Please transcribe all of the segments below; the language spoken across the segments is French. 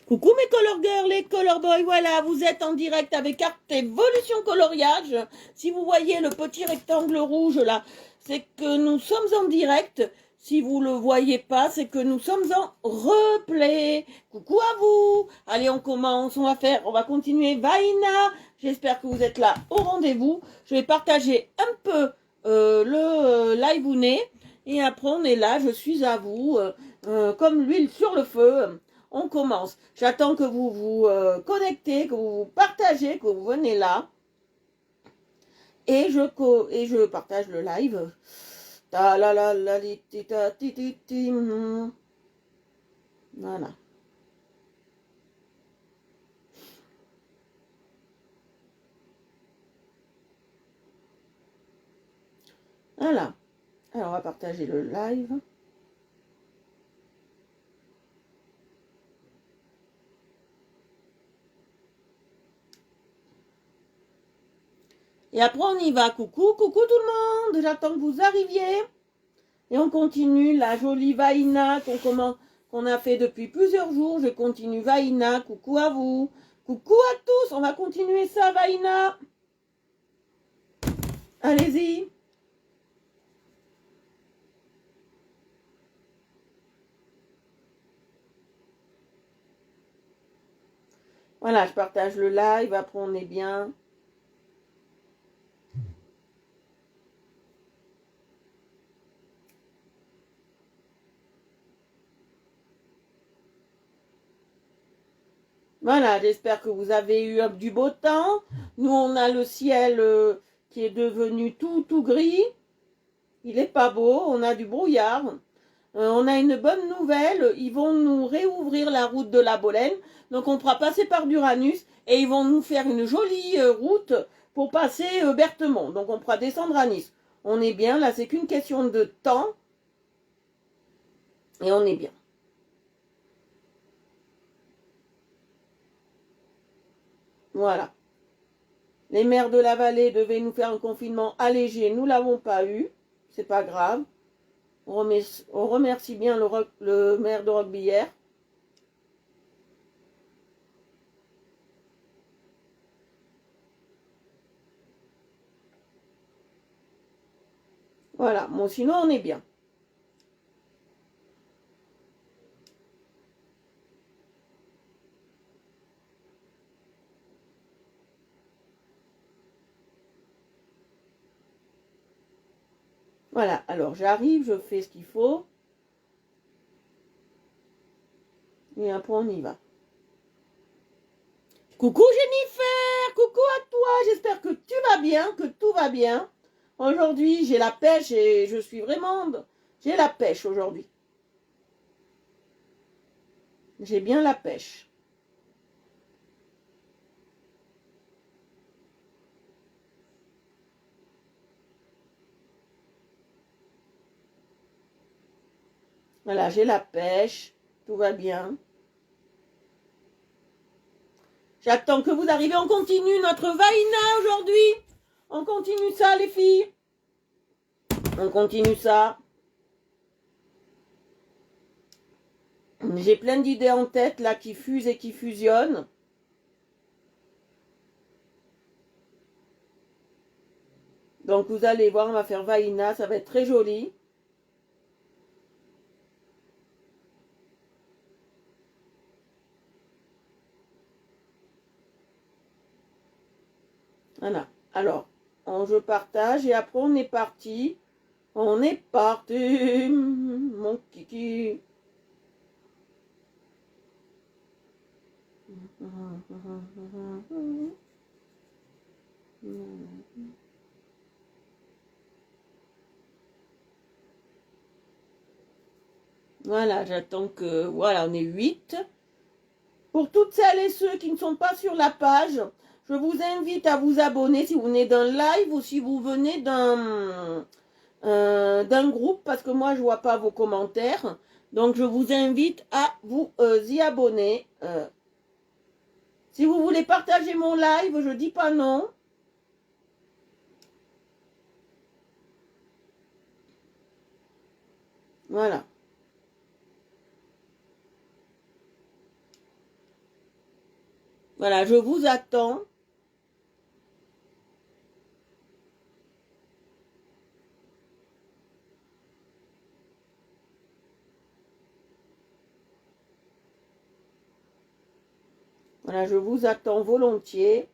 Coucou mes color girls, les color boys, voilà, vous êtes en direct avec Art Evolution Coloriage. Si vous voyez le petit rectangle rouge là, c'est que nous sommes en direct. Si vous le voyez pas, c'est que nous sommes en replay. Coucou à vous. Allez, on commence, on va continuer. Vaina, j'espère que vous êtes là au rendez-vous. Je vais partager un peu le live et après on est là, je suis à vous, comme l'huile sur le feu. On commence. J'attends que vous vous connectez, que vous vous partagez, que vous venez là. Et je partage le live. Ta la la la li ti ta ti ti ti. Voilà. Voilà. Alors on va partager le live. Et après on y va. Coucou, coucou tout le monde. J'attends que vous arriviez. Et on continue la jolie Vaina qu'on a fait depuis plusieurs jours. Je continue Vaina. Coucou à vous. Coucou à tous. On va continuer ça Vaina. Allez-y. Voilà, je partage le live. Après on est bien. Voilà, j'espère que vous avez eu du beau temps. Nous, on a le ciel qui est devenu tout gris. Il n'est pas beau, on a du brouillard. On a une bonne nouvelle, ils vont nous réouvrir la route de la Bolène. Donc on pourra passer par d'Uranus et ils vont nous faire une jolie route pour passer Berthemont. Donc on pourra descendre à Nice. On est bien, là c'est qu'une question de temps. Et on est bien. Voilà. Les maires de la vallée devaient nous faire un confinement allégé, nous ne l'avons pas eu. C'est pas grave. On remercie bien le maire de Roquebillière. Voilà, bon, sinon on est bien. Voilà, alors j'arrive, je fais ce qu'il faut. Et après on y va. Coucou Jennifer, coucou à toi, j'espère que tu vas bien, que tout va bien. Aujourd'hui j'ai la pêche et je suis vraiment... J'ai la pêche aujourd'hui. J'ai bien la pêche. Voilà, j'ai la pêche, tout va bien. J'attends que vous arriviez, on continue notre Vaina aujourd'hui. On continue ça les filles. On continue ça. J'ai plein d'idées en tête là qui fusent et qui fusionnent. Donc vous allez voir, on va faire Vaina, ça va être très joli. Voilà. Alors, je partage et après on est parti. On est parti, mon kiki. Voilà, j'attends que... Voilà, on est 8. Pour toutes celles et ceux qui ne sont pas sur la page, je vous invite à vous abonner si vous venez d'un live ou si vous venez d'un groupe, parce que moi, je ne vois pas vos commentaires. Donc, je vous invite à vous y abonner. Si vous voulez partager mon live, je ne dis pas non. Voilà. Voilà, je vous attends. Voilà, je vous attends volontiers.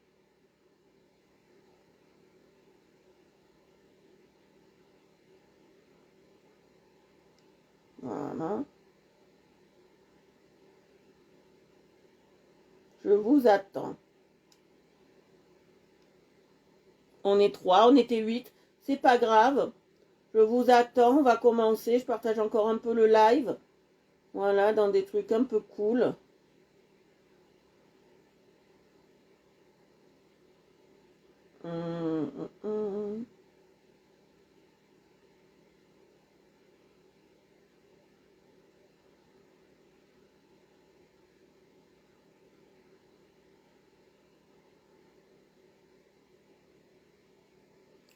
Voilà. Je vous attends. On est 3, on était 8. C'est pas grave. Je vous attends. On va commencer. Je partage encore un peu le live. Voilà, dans des trucs un peu cool. Hum, hum, hum.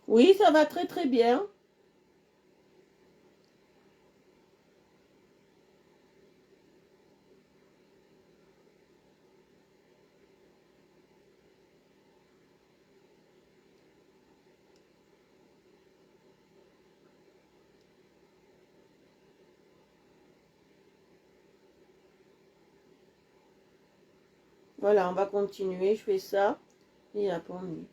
Oui, ça va très très bien. Voilà, on va continuer. Je fais ça. Et après, on dit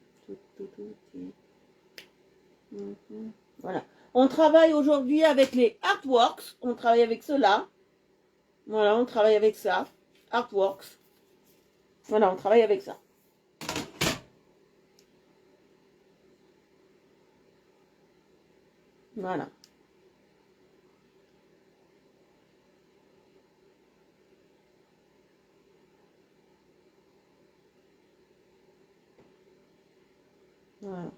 voilà. On travaille aujourd'hui avec les artworks. On travaille avec cela. Voilà, on travaille avec ça. Artworks. Voilà, on travaille avec ça. Voilà. Voilà.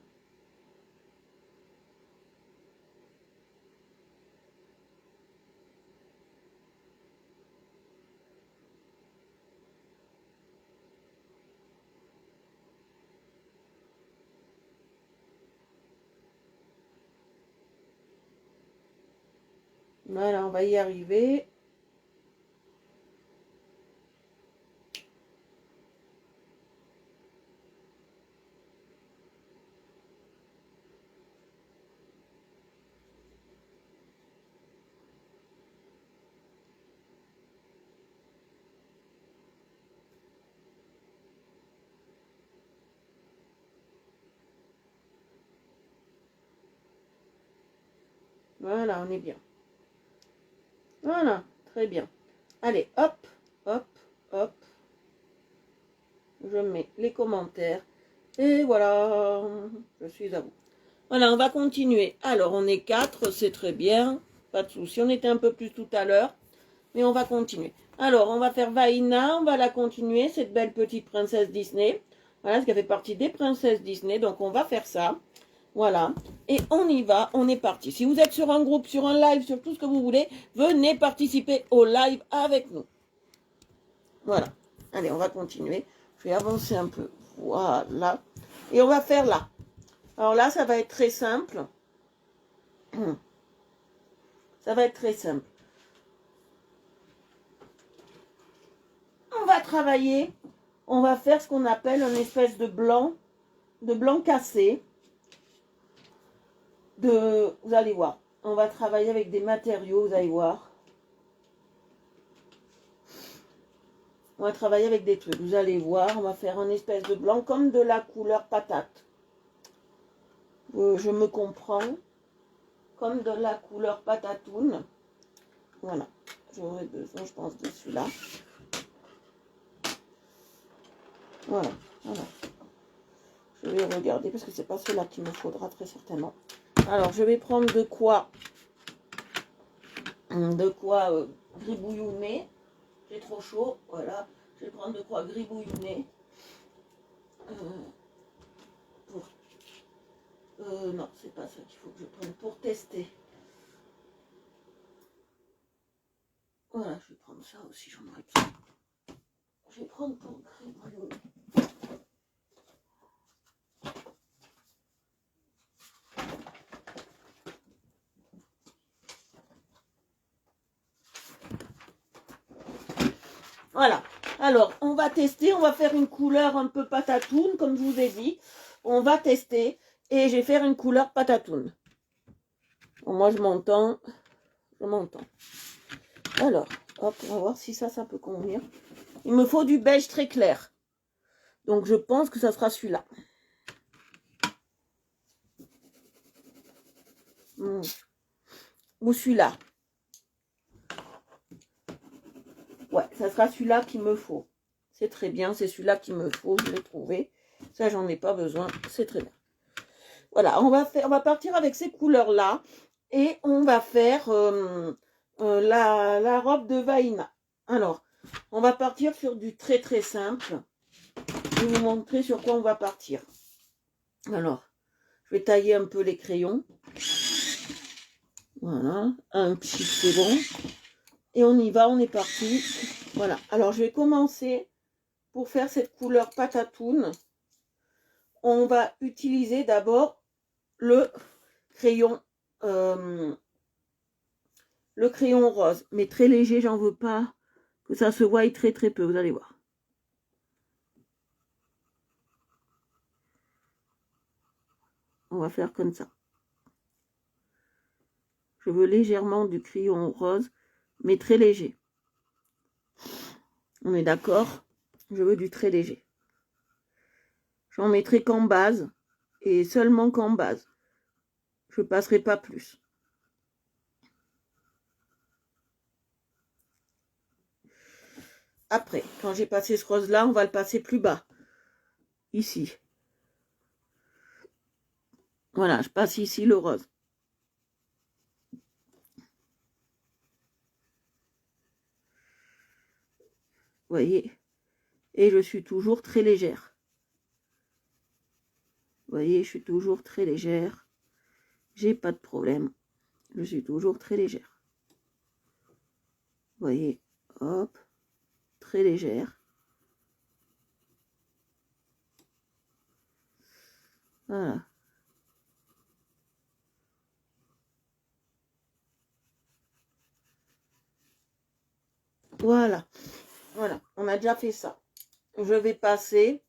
Voilà, on va y arriver. Voilà, on est bien. Voilà, très bien. Allez, hop, hop, hop. Je mets les commentaires. Et voilà, je suis à vous. Voilà, on va continuer. Alors, on est 4, c'est très bien. Pas de souci, on était un peu plus tout à l'heure. Mais on va continuer. Alors, on va faire Vaina, on va la continuer, cette belle petite princesse Disney. Voilà, ce qui fait partie des princesses Disney. Donc, on va faire ça. Voilà. Et on y va, on est parti. Si vous êtes sur un groupe, sur un live, sur tout ce que vous voulez, venez participer au live avec nous. Voilà. Allez, on va continuer. Je vais avancer un peu. Voilà. Et on va faire là. Alors là, ça va être très simple. Ça va être très simple. On va travailler. On va faire ce qu'on appelle une espèce de blanc cassé. Vous allez voir. On va travailler avec des matériaux, vous allez voir. On va travailler avec des trucs. Vous allez voir, on va faire une espèce de blanc comme de la couleur patate. Je me comprends. Comme de la couleur patatoune. Voilà. J'aurais besoin, je pense, de celui-là. Voilà. Voilà. Je vais regarder parce que c'est pas celui-là qu'il me faudra très certainement. Alors, je vais prendre de quoi gribouillonner. J'ai trop chaud. Voilà. Je vais prendre de quoi gribouillonner. Non, c'est pas ça qu'il faut que je prenne pour tester. Voilà, je vais prendre ça aussi, j'en aurais besoin. Je vais prendre pour gribouillonner. Voilà. Alors, on va tester, on va faire une couleur un peu patatoune, comme je vous ai dit. On va tester et je vais faire une couleur patatoune. Bon, moi, je m'entends. Alors, hop, on va voir si ça peut convenir. Il me faut du beige très clair. Donc, je pense que ça sera celui-là. Ou celui-là. Ouais, ça sera celui-là qu'il me faut. C'est très bien, c'est celui-là qu'il me faut, je l'ai trouvé. Ça, j'en ai pas besoin, c'est très bien. Voilà, on va partir avec ces couleurs-là. Et on va faire la robe de Vaina. Alors, on va partir sur du très très simple. Je vais vous montrer sur quoi on va partir. Alors, je vais tailler un peu les crayons. Voilà, un petit, c'est bon. Et on y va, on est parti. Voilà, alors je vais commencer pour faire cette couleur patatoune. On va utiliser d'abord le crayon rose, mais très léger, j'en veux pas que ça se voie très très peu, vous allez voir. On va faire comme ça. Je veux légèrement du crayon rose, mais très léger. On est d'accord? Je veux du très léger. J'en mettrai qu'en base, et seulement qu'en base. Je ne passerai pas plus. Après, quand j'ai passé ce rose-là, on va le passer plus bas. Ici. Voilà, je passe ici le rose. Vous voyez? Et je suis toujours très légère. Vous voyez, je suis toujours très légère. J'ai pas de problème. Je suis toujours très légère. Vous voyez? Hop. Très légère. Voilà. Voilà. Voilà. On a déjà fait ça. Je vais passer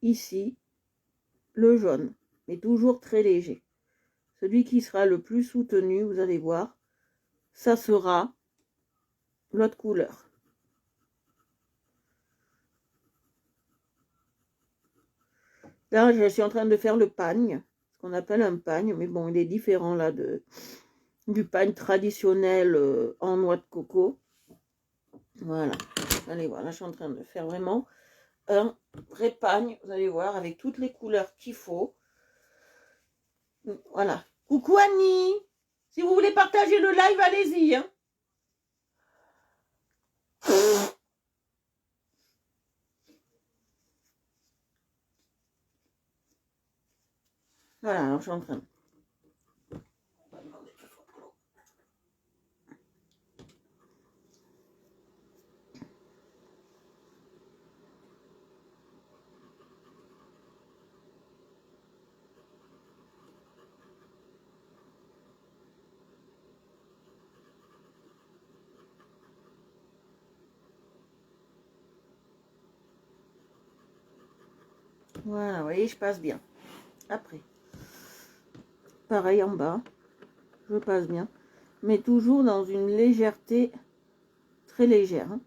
ici le jaune, mais toujours très léger. Celui qui sera le plus soutenu, vous allez voir, ça sera l'autre couleur. Là, je suis en train de faire le pagne, ce qu'on appelle un pagne, mais bon, il est différent là du pagne traditionnel en noix de coco. Voilà, allez voir, là je suis en train de faire vraiment un vrai pagne, vous allez voir, avec toutes les couleurs qu'il faut. Voilà. Coucou Annie, si vous voulez partager le live, allez-y. Hein. Voilà, alors je suis en train. Voilà, vous voyez, je passe bien. Après, pareil en bas, je passe bien, mais toujours dans une légèreté très légère. Hein.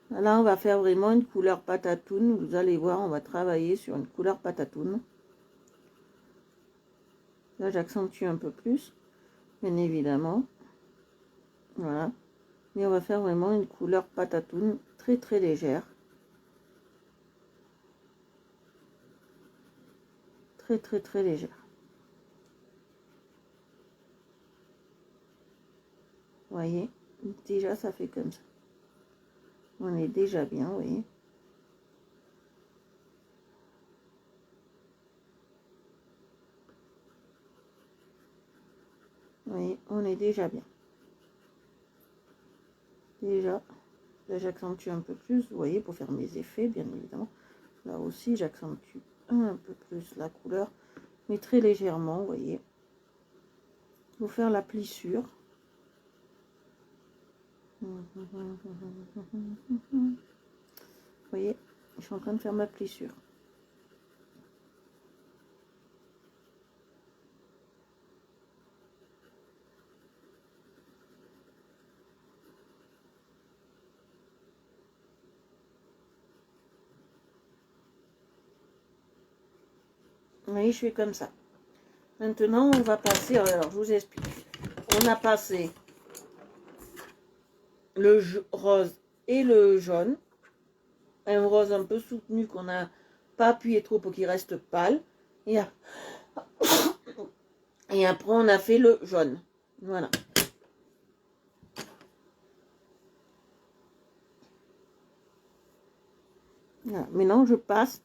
Là, on va faire vraiment une couleur patatoune. Vous allez voir, on va travailler sur une couleur patatoune. Là, j'accentue un peu plus, bien évidemment. Voilà. Mais on va faire vraiment une couleur patatoune très très légère. Très très très légère. Vous voyez, déjà ça fait comme ça. On est déjà bien, vous voyez. Vous voyez, on est déjà bien. Déjà, là j'accentue un peu plus, vous voyez, pour faire mes effets, bien évidemment. Là aussi, j'accentue un peu plus la couleur, mais très légèrement, vous voyez. Pour faire la plissure. Vous voyez, je suis en train de faire ma plissure. Vous voyez, je fais comme ça. Maintenant, on va passer, alors je vous explique. On a passé le rose et le jaune. Un rose un peu soutenu qu'on n'a pas appuyé trop pour qu'il reste pâle. Et après, on a fait le jaune. Voilà. Voilà. Maintenant, je passe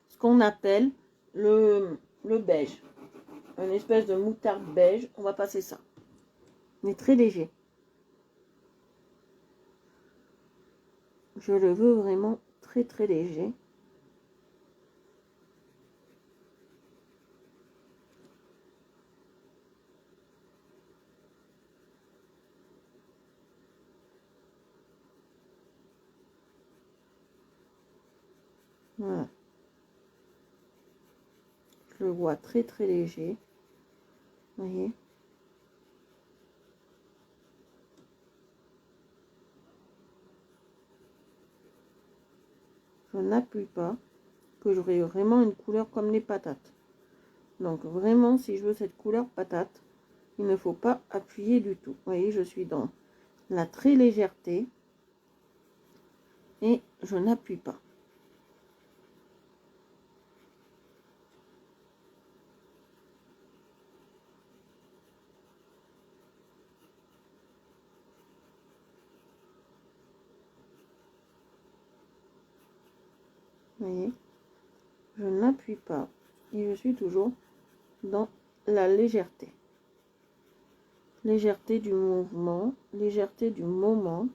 ce qu'on appelle le beige. Une espèce de moutarde beige. On va passer ça. Mais très léger. Je le veux vraiment très très léger. Voilà. Je le vois très très léger. Vous voyez? Je n'appuie pas, que j'aurai vraiment une couleur comme les patates. Donc vraiment, si je veux cette couleur patate, il ne faut pas appuyer du tout. Vous voyez, je suis dans la très légèreté et je n'appuie pas. Vous voyez, je n'appuie pas et je suis toujours dans la légèreté. Légèreté du mouvement, légèreté du moment.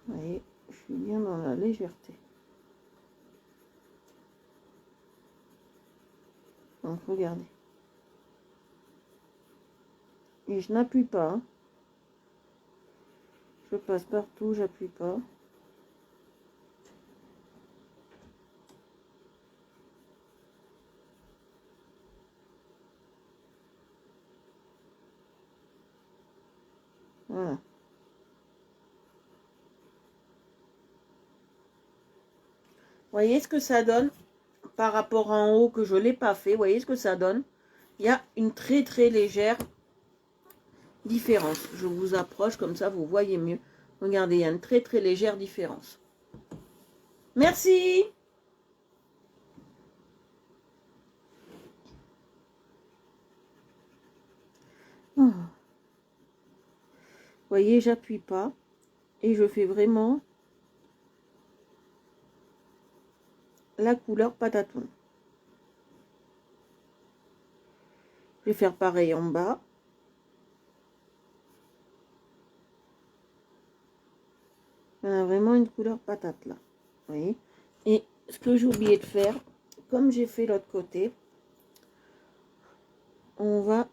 Vous voyez, je suis bien dans la légèreté. Donc regardez. Et je n'appuie pas. Hein. Je passe partout, j'appuie pas. Voilà. Voyez ce que ça donne par rapport en haut que je ne l'ai pas fait. Voyez ce que ça donne. Il y a une très très légère différence. Je vous approche comme ça, vous voyez mieux. Regardez, il y a une très très légère différence. Merci. Vous voyez, j'appuie pas et je fais vraiment la couleur patatoune. Je vais faire pareil en bas. On a vraiment une couleur patate là. Vous voyez. Et ce que j'ai oublié de faire, comme j'ai fait l'autre côté, on va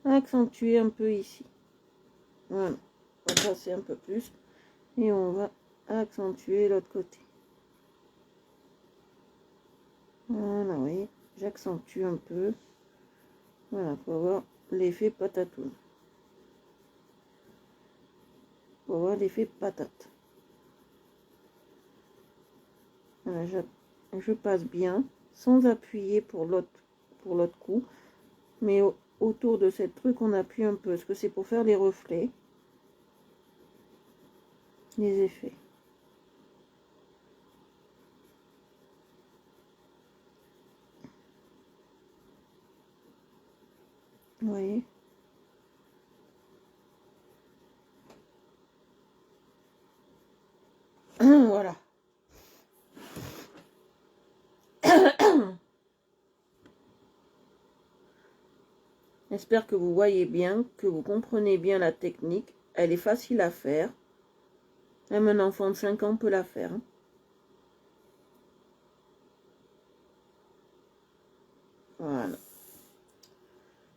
accentuer un peu ici. Voilà. On va passer un peu plus. Et on va accentuer l'autre côté. Voilà, vous voyez. J'accentue un peu. Voilà, pour avoir l'effet patatoune. Pour avoir l'effet patate. Voilà, je passe bien, sans appuyer pour l'autre coup. Mais autour de cette truc, on appuie un peu. Parce que c'est pour faire les reflets. Les effets. Vous voyez. Voilà. J'espère que vous voyez bien, que vous comprenez bien la technique. Elle est facile à faire. Même un enfant de 5 ans peut la faire. Hein. Voilà.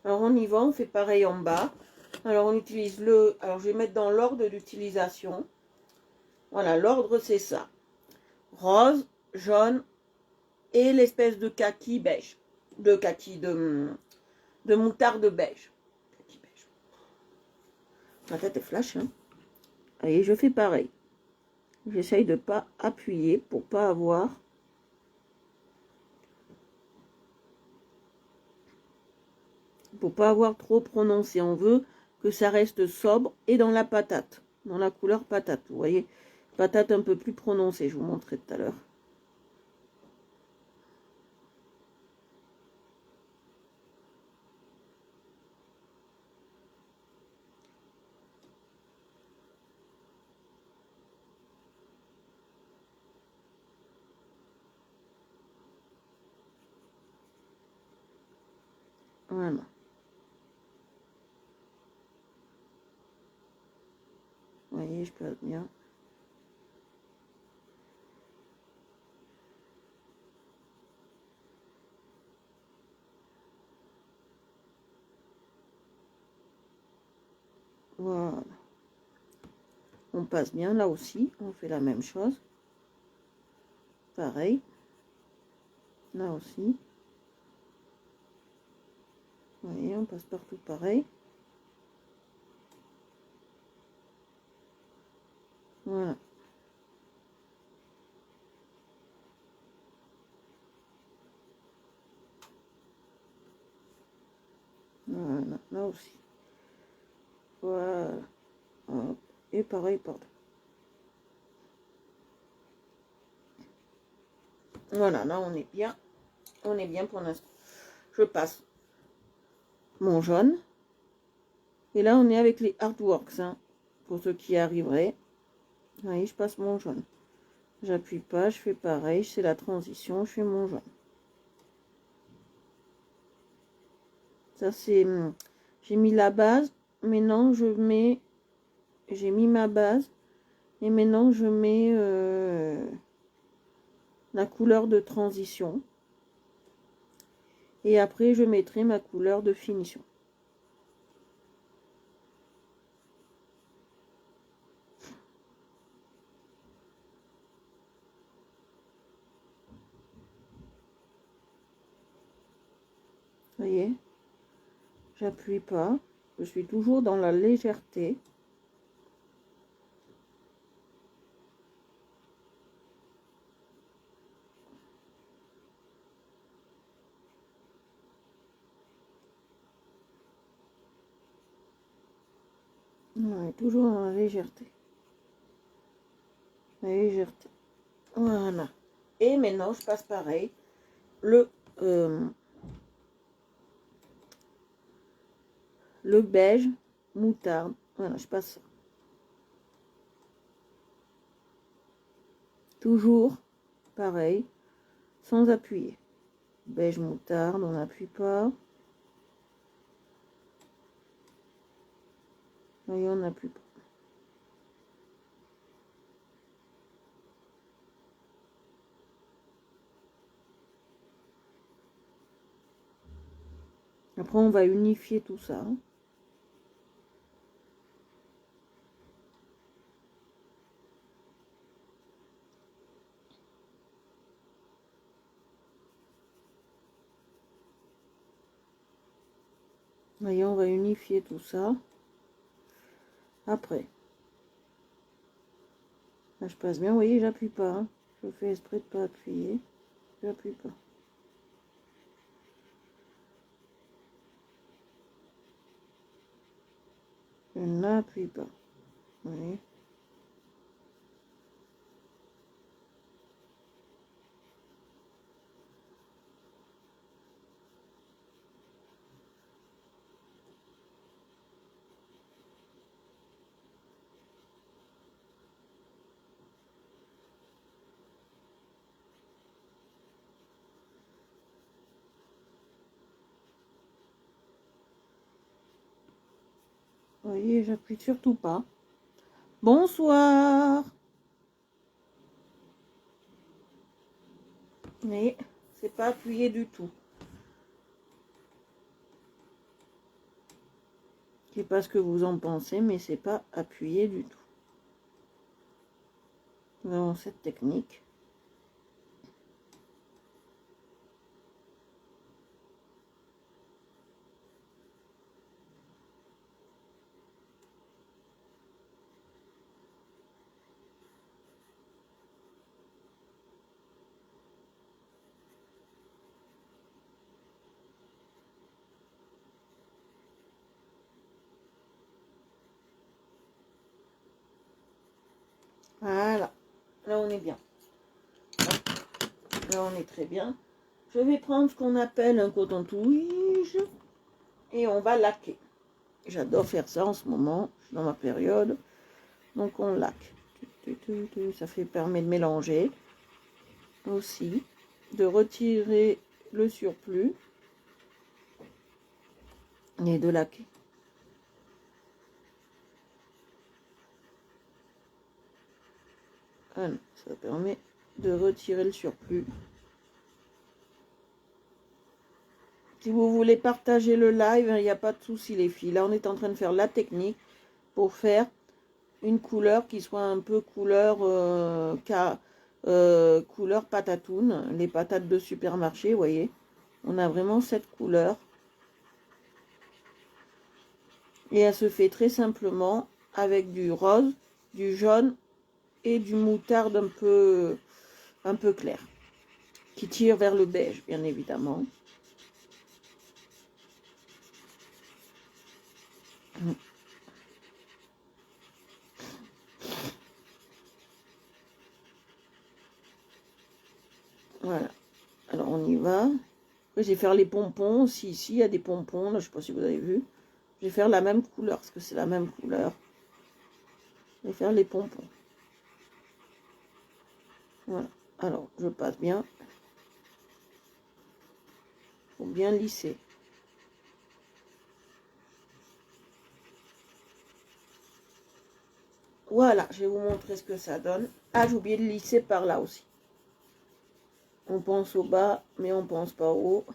Alors on y va, on fait pareil en bas. Alors on utilise le... Alors je vais mettre dans l'ordre d'utilisation. Voilà, l'ordre c'est ça. Rose, jaune et l'espèce de kaki beige. De kaki, de moutarde beige. Kaki beige. Ma tête est flash, hein. Et je fais pareil. J'essaye de ne pas appuyer pour pas avoir... Pour pas avoir trop prononcé. On veut que ça reste sobre et dans la patate. Dans la couleur patate. Vous voyez, patate un peu plus prononcée. Je vous montrerai tout à l'heure. Voilà. Vous voyez, je passe bien. Voilà. On passe bien là aussi. On fait la même chose. Pareil. Là aussi. Vous voyez, on passe partout pareil. Voilà. Voilà, là aussi. Voilà. Hop. Et pareil partout. Voilà, là on est bien. On est bien pour l'instant. Je passe mon jaune. Et là on est avec les artworks, hein, pour ceux qui arriveraient. Vous voyez, je passe mon jaune. J'appuie pas, je fais pareil, c'est la transition, je fais mon jaune. Ça c'est... J'ai mis la base, maintenant je mets... J'ai mis ma base, et maintenant je mets la couleur de transition. Et après je mettrai ma couleur de finition. Vous voyez, j'appuie pas, je suis toujours dans la légèreté. On est toujours dans la légèreté. La légèreté. Voilà. Et maintenant, je passe pareil. Le beige moutarde. Voilà, je passe ça. Toujours pareil, sans appuyer. Beige moutarde, on n'appuie pas. Voyez, on n'appuie pas. Après, on va unifier tout ça. Voyez, on va unifier tout ça. Après, là, je passe bien. Vous voyez, j'appuie pas. Hein. Je fais exprès de pas appuyer. J'appuie pas. Je n'appuie pas. Vous voyez. Vous voyez, j'appuie surtout pas. Bonsoir. Mais c'est pas appuyé du tout. Ok. sais pas ce que vous en pensez, mais c'est pas appuyé du tout. Nous avons cette technique. Voilà, là on est bien. Là on est très bien. Je vais prendre ce qu'on appelle un coton-tige et on va laquer. J'adore faire ça en ce moment, dans ma période. Donc on laque. Ça permet de mélanger aussi, de retirer le surplus et de laquer. Voilà, ça permet de retirer le surplus. Si vous voulez partager le live, il n'y a pas de souci les filles. Là, on est en train de faire la technique pour faire une couleur qui soit un peu couleur couleur patatoune, les patates de supermarché, vous voyez. On a vraiment cette couleur. Et elle se fait très simplement avec du rose, du jaune et du moutarde un peu clair, qui tire vers le beige, bien évidemment. Voilà, alors on y va. Après, je vais faire les pompons aussi. Ici, il y a des pompons, là, je ne sais pas si vous avez vu. Je vais faire la même couleur, parce que c'est la même couleur. Je vais faire les pompons. Voilà, alors je passe bien. Il faut bien lisser. Voilà, je vais vous montrer ce que ça donne. Ah, j'ai oublié de lisser par là aussi. On pense au bas, mais on pense pas au haut.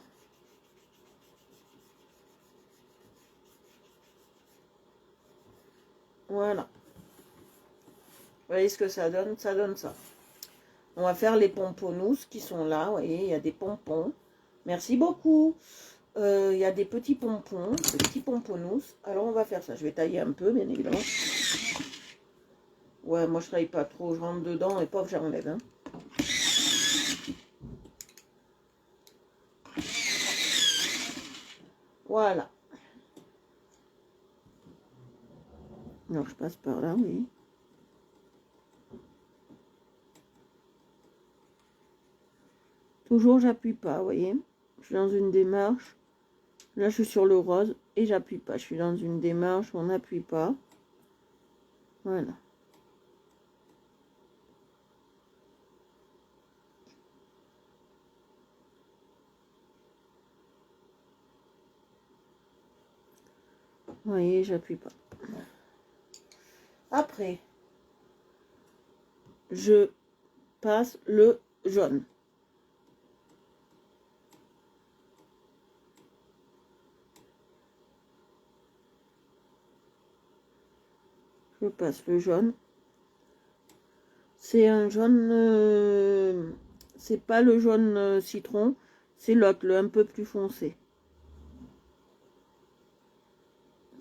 Voilà. Vous voyez ce que ça donne? Ça donne ça. On va faire les pomponous qui sont là. Vous voyez, il y a des pompons. Merci beaucoup. Il y a des petits pompons, des petits pomponous. Alors, on va faire ça. Je vais tailler un peu, bien évidemment. Ouais, moi, je travaille pas trop. Je rentre dedans et paf, j'enlève. Hein. Voilà. Alors, je passe par là, oui. Toujours, j'appuie pas, vous voyez. Je suis dans une démarche. Là, je suis sur le rose et j'appuie pas. Je suis dans une démarche où on n'appuie pas. Voilà. Vous voyez, j'appuie pas. Après, je passe le jaune. Je passe le jaune. C'est un jaune, c'est pas le jaune citron, c'est l'autre, le un peu plus foncé.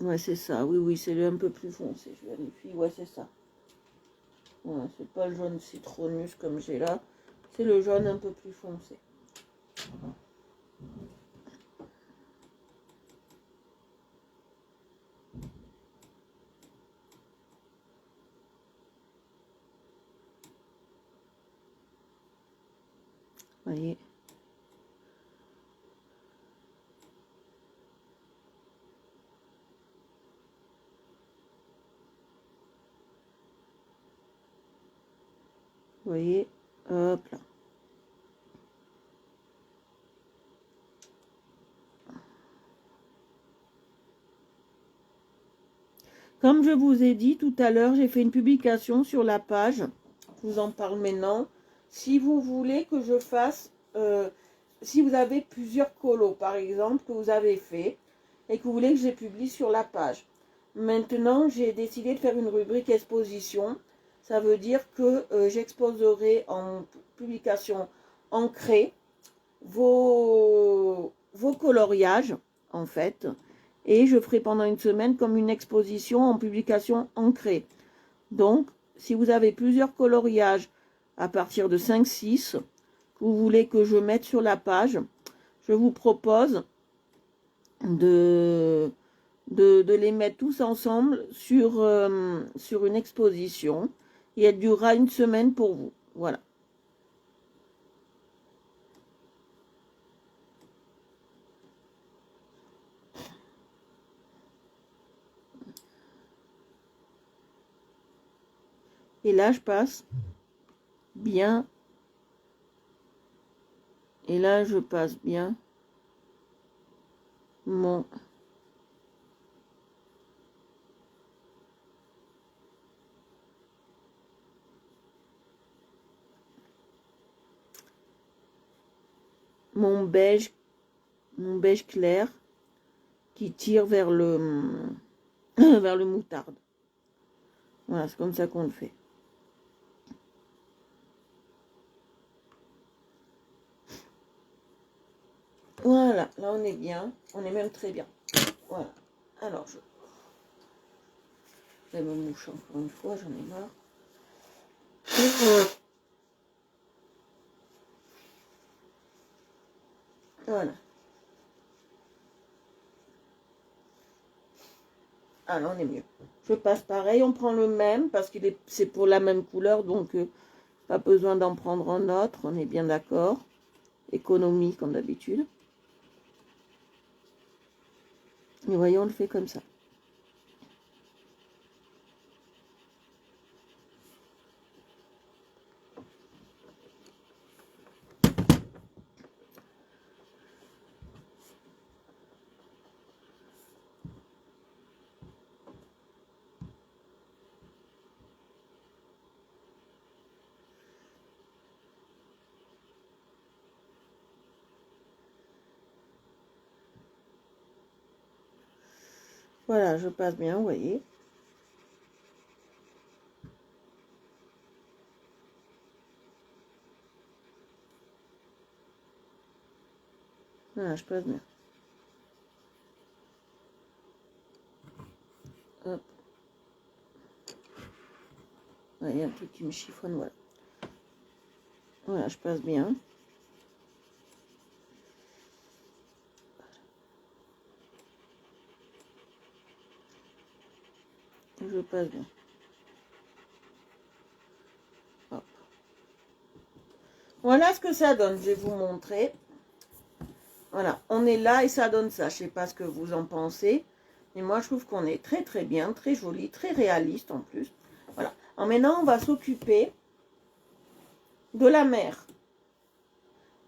Ouais, c'est ça, oui, oui, c'est le un peu plus foncé, je vérifie, ouais, c'est ça. Ouais, c'est pas le jaune citronus comme j'ai là, c'est le jaune un peu plus foncé. Voyez. Vous voyez, hop là. Comme je vous ai dit tout à l'heure, j'ai fait une publication sur la page. Je vous en parle maintenant. Si vous voulez que je fasse, si vous avez plusieurs colos, par exemple, que vous avez fait, et que vous voulez que je les publie sur la page, Maintenant, j'ai décidé de faire une rubrique exposition. Ça veut dire que j'exposerai en publication ancrée vos coloriages, en fait. Et je ferai pendant une semaine comme une exposition en publication ancrée. Donc, si vous avez plusieurs coloriages à partir de 5-6 que vous voulez que je mette sur la page, je vous propose de les mettre tous ensemble sur une exposition. Et elle durera une semaine pour vous. Voilà. Et là, je passe bien. Et là, je passe bien mon mon beige clair qui tire vers vers le moutarde. Voilà, c'est comme ça qu'on le fait. Voilà, là on est bien, on est même très bien. Voilà, alors je vais me moucher encore une fois, j'en ai marre. Voilà. Alors on est mieux. Je passe pareil, on prend le même parce qu'il c'est pour la même couleur, donc pas besoin d'en prendre un autre, on est bien d'accord. Économie comme d'habitude. Et voyons, on le fait comme ça. Voilà, je passe bien, vous voyez. Voilà, je passe bien. Hop. Il y a un truc qui me chiffonne, voilà. Voilà, je passe bien. Je passe bien. Hop. Voilà ce que ça donne, je vais vous montrer. Voilà, on est là et ça donne ça. Je ne sais pas ce que vous en pensez. Mais moi, je trouve qu'on est très très bien, très joli, très réaliste en plus. Voilà. Alors maintenant, on va s'occuper de la mer.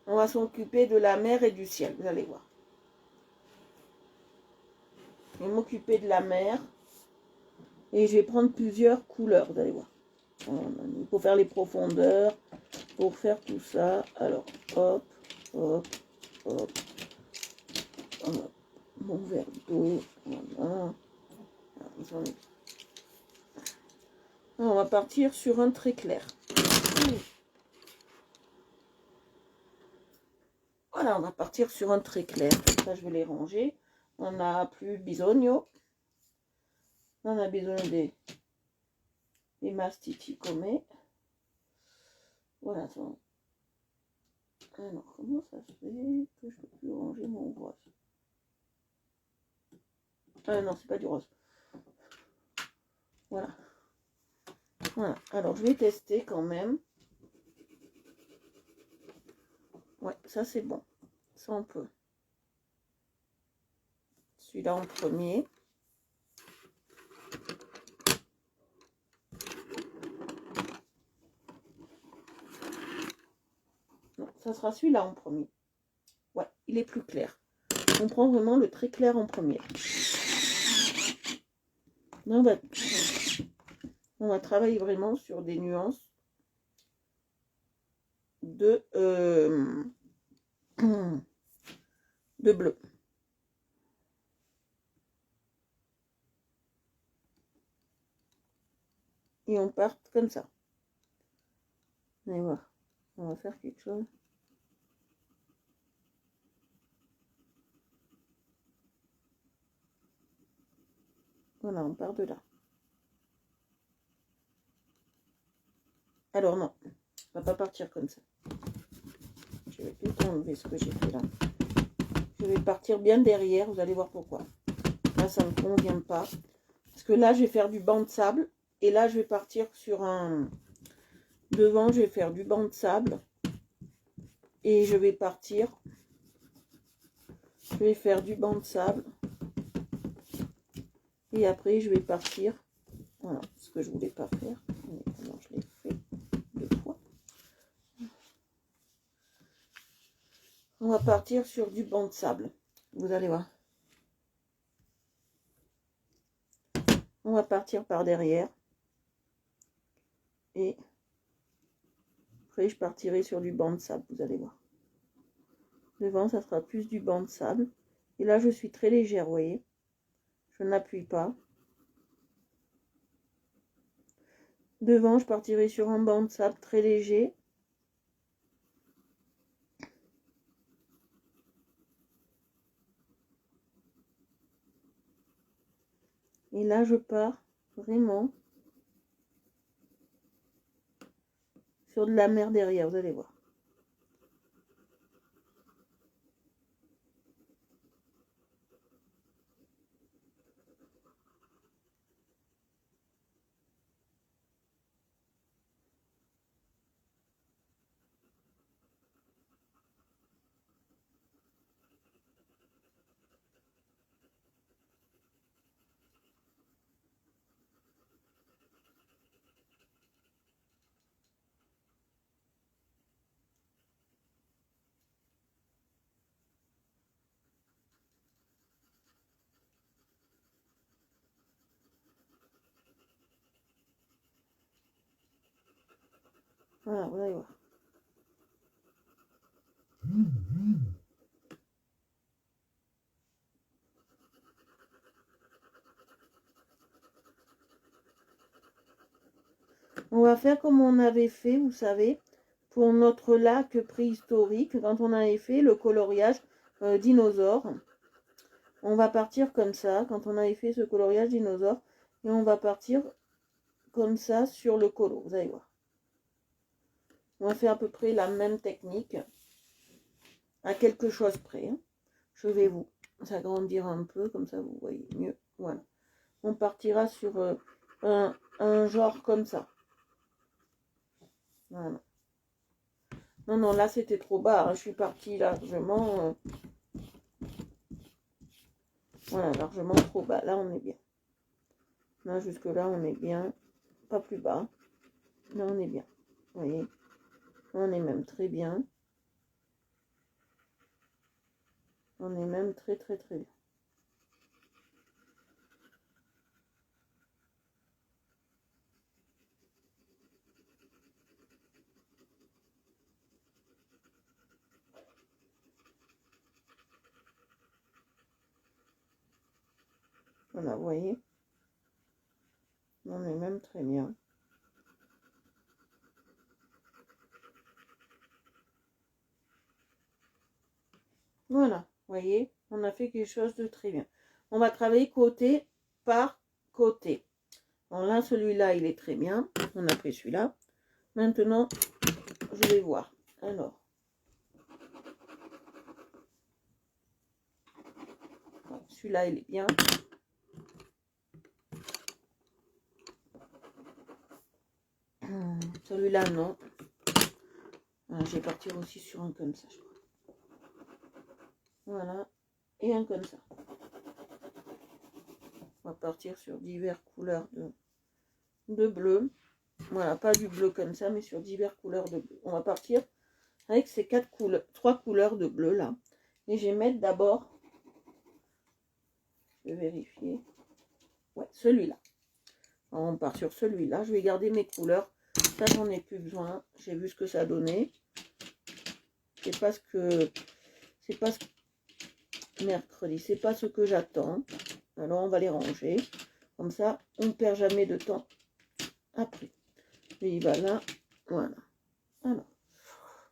On va s'occuper de la mer et du ciel, vous allez voir. Je vais m'occuper de la mer. Et je vais prendre plusieurs couleurs, vous allez voir. Pour faire les profondeurs, pour faire tout ça. Alors, hop, hop, hop. Hop. Mon verre d'eau. Voilà. On va partir sur un très clair. Voilà, on va partir sur un très clair. Ça, je vais les ranger. On n'a plus bisogno. On a besoin des mastiti comme. Voilà. Ça. Alors, comment ça se fait que je peux plus ranger mon rose? Ah non, c'est pas du rose. Voilà. Voilà. Alors, je vais tester quand même. Ouais, ça c'est bon. Ça on peut. Celui-là en premier. Non, ça sera celui-là en premier. Ouais, il est plus clair. On prend vraiment le très clair en premier. Là, on va travailler vraiment sur des nuances de bleu. et on part comme ça. Vous allez voir, on va faire quelque chose. Voilà, on part de là. Alors non, on va pas partir comme ça. Je vais vite enlever ce que j'ai fait là. Je vais partir bien derrière, vous allez voir pourquoi. Là, ça ne me convient pas. Parce que là, je vais faire du banc de sable. Et là, je vais partir sur un... Devant, je vais faire du banc de sable. Et je vais partir... Je vais faire du banc de sable. Et après, je vais partir... Voilà, ce que je voulais pas faire. Comment je l'ai fait 2 fois. On va partir sur du banc de sable. Vous allez voir. On va partir par derrière. Et après, je partirai sur du banc de sable. Vous allez voir. Devant, ça sera plus du banc de sable. Et là, je suis très légère, vous voyez. Je n'appuie pas. Devant, je partirai sur un banc de sable très léger. Et là, je pars vraiment sur de la mer derrière, vous allez voir. Voilà, vous allez voir. On va faire comme on avait fait, vous savez, pour notre lac préhistorique, quand on avait fait le coloriage dinosaure. On va partir comme ça, quand on avait fait ce coloriage dinosaure, et on va partir comme ça sur le colo, vous allez voir. On va faire à peu près la même technique, à quelque chose près. Je vais vous agrandir un peu, comme ça vous voyez mieux. Voilà. On partira sur un genre comme ça. Voilà. Non, non, là c'était trop bas. Hein. Je suis partie largement. Voilà, largement trop bas. Là on est bien. Là jusque là on est bien. Pas plus bas. Là on est bien. Vous voyez. On est même très bien. On est même très très très bien. Voilà, vous voyez. On est même très bien. Voilà, vous voyez, on a fait quelque chose de très bien. On va travailler côté par côté. Bon, là, celui-là, il est très bien. On a pris celui-là. Maintenant, je vais voir. Alors, celui-là, il est bien. Celui-là, non. Je vais partir aussi sur un comme ça, je crois. Voilà. Et un comme ça. On va partir sur diverses couleurs de bleu. Voilà, pas du bleu comme ça, mais sur diverses couleurs de bleu. On va partir avec ces 3 couleurs de bleu là. Et je vais mettre d'abord, je vais vérifier, ouais, celui-là. On part sur celui-là. Je vais garder mes couleurs. Ça, j'en ai plus besoin. J'ai vu ce que ça donnait. C'est pas ce que... C'est pas ce... Mercredi. C'est pas ce que j'attends. Alors, on va les ranger. Comme ça, on ne perd jamais de temps après. Et bah là, voilà. Alors,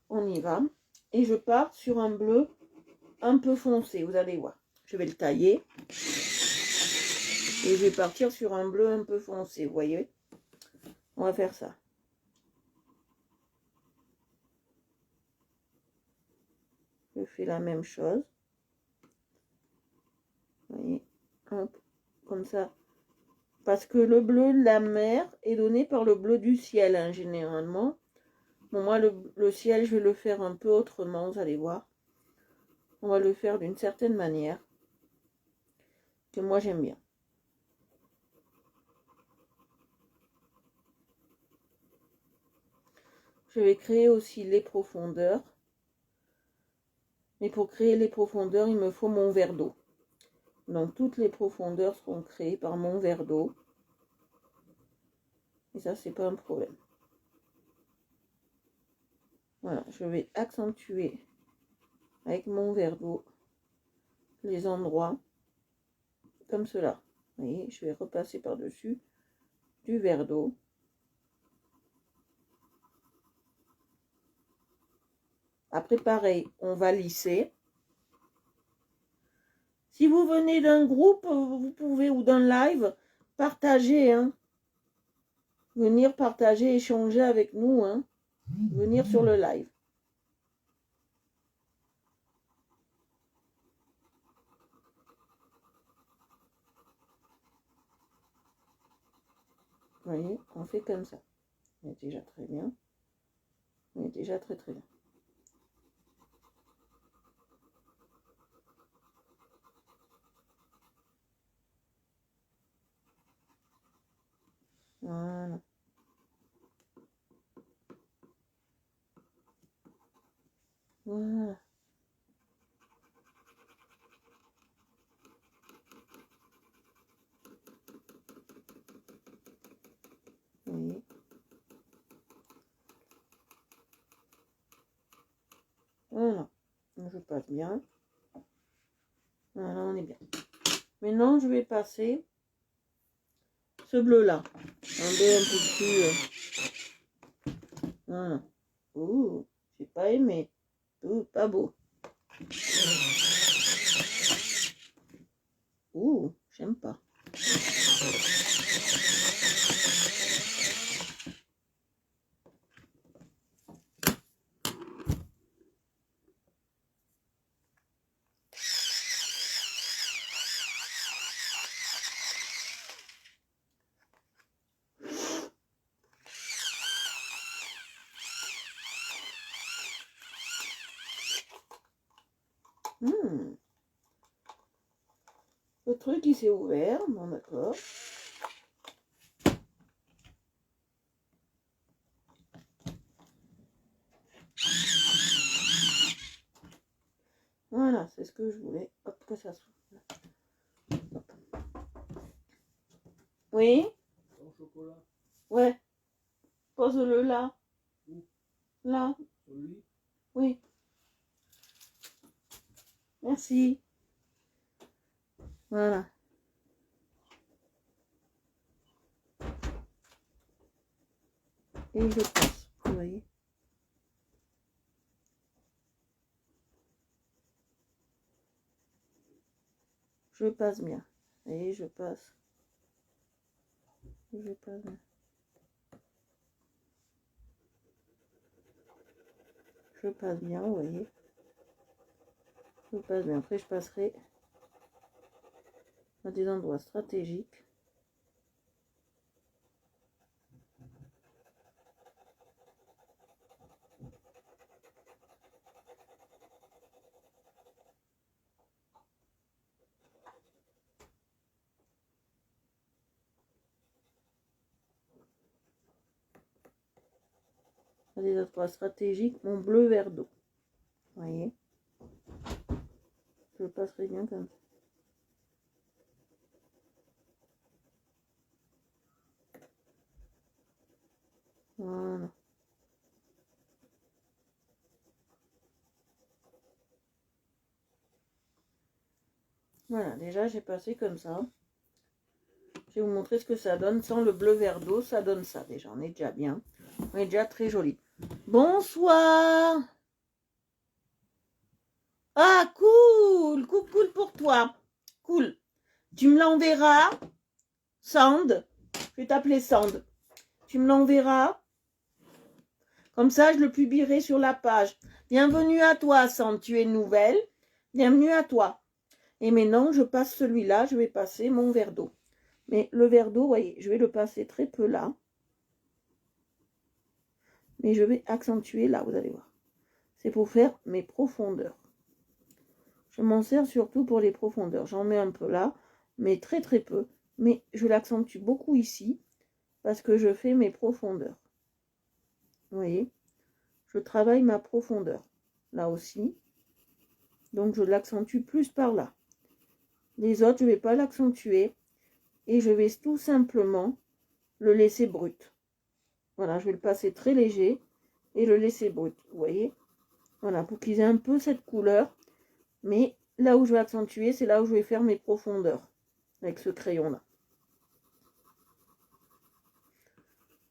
on y va. Et je pars sur un bleu un peu foncé, vous allez voir. Je vais le tailler. Et je vais partir sur un bleu un peu foncé, vous voyez. On va faire ça. Je fais la même chose. Vous voyez, hop, comme ça. Parce que le bleu de la mer est donné par le bleu du ciel, hein, généralement. Bon, moi, le ciel, je vais le faire un peu autrement, vous allez voir. On va le faire d'une certaine manière. Que moi, j'aime bien. Je vais créer aussi les profondeurs. Mais pour créer les profondeurs, il me faut mon verre d'eau. Donc, toutes les profondeurs seront créées par mon verre d'eau. Et ça, c'est pas un problème. Voilà, je vais accentuer avec mon verre d'eau les endroits comme cela. Vous voyez, je vais repasser par-dessus du verre d'eau. Après, pareil, on va lisser. Si vous venez d'un groupe, vous pouvez, ou d'un live, partager, hein. Venir partager, échanger avec nous, hein. Venir sur le live. Vous voyez, on fait comme ça. On est déjà très bien. On est déjà très très bien. Voilà. Voilà. Vous voyez. Voilà. Je passe bien. Voilà, on est bien. Maintenant, je vais passer ce bleu-là. Un bleu un peu plus... Voilà. Ouh, j'ai pas aimé. Ouh, pas beau. Ouh, j'aime pas. Le truc, il s'est ouvert. Bon, d'accord. Voilà, c'est ce que je voulais. Hop, que ça s'ouvre. Oui? Au chocolat. Ouais. Pose-le là. Où? Là. Sur lui? Oui. Merci. Voilà. Et je passe. Vous voyez? Je passe bien. Et je passe. Je passe bien. Je passe bien, vous voyez. Je passe bien. Après, je passerai à des endroits stratégiques. À des endroits stratégiques, mon bleu vert d'eau. Vous voyez? Je passerai bien comme ça. Voilà. Voilà, déjà j'ai passé comme ça. Je vais vous montrer ce que ça donne. Sans le bleu vert d'eau, ça donne ça déjà. On est déjà bien. On est déjà très joli. Bonsoir. Ah, cool. Cool pour toi. Cool. Tu me l'enverras. Sand. Je vais t'appeler Sand. Tu me l'enverras. Comme ça, je le publierai sur la page. Bienvenue à toi, Sand. Tu es nouvelle. Bienvenue à toi. Et maintenant, je passe celui-là. Je vais passer mon verre d'eau. Mais le verre d'eau, vous voyez, je vais le passer très peu là. Mais je vais accentuer là, vous allez voir. C'est pour faire mes profondeurs. Je m'en sers surtout pour les profondeurs. J'en mets un peu là, mais très peu. Mais je l'accentue beaucoup ici, parce que je fais mes profondeurs. Vous voyez, je travaille ma profondeur. Là aussi. Donc je l'accentue plus par là. Les autres, je ne vais pas l'accentuer. Et je vais tout simplement le laisser brut. Voilà, je vais le passer très léger et le laisser brut. Vous voyez? Voilà, pour qu'ils aient un peu cette couleur. Mais là où je vais accentuer, c'est là où je vais faire mes profondeurs. Avec ce crayon-là.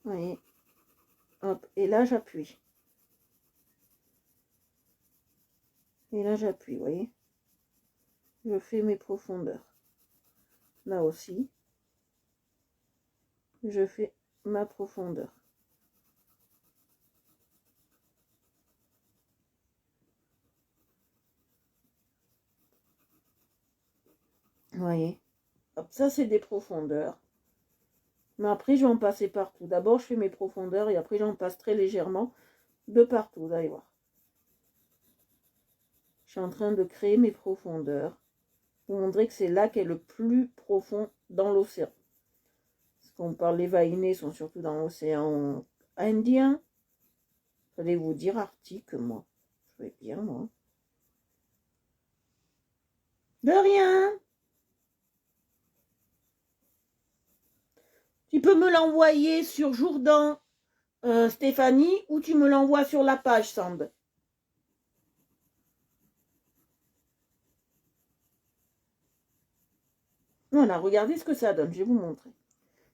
Vous voyez? Hop, et là j'appuie. Et là j'appuie, vous voyez? Je fais mes profondeurs. Là aussi. Je fais ma profondeur. Vous voyez? Hop, ça c'est des profondeurs. Mais après je vais en passer partout. D'abord je fais mes profondeurs et après j'en passe très légèrement de partout. Vous allez voir. Je suis en train de créer mes profondeurs. Pour montrer que c'est là qu'est le plus profond dans l'océan. Parce qu'on parle, les vaïnés sont surtout dans l'océan Indien. J'allais vous dire Arctique, moi. Je vais bien, moi. De rien. Tu peux me l'envoyer sur Jourdan, Stéphanie, ou tu me l'envoies sur la page, Sand. Voilà, regardez ce que ça donne. Je vais vous montrer.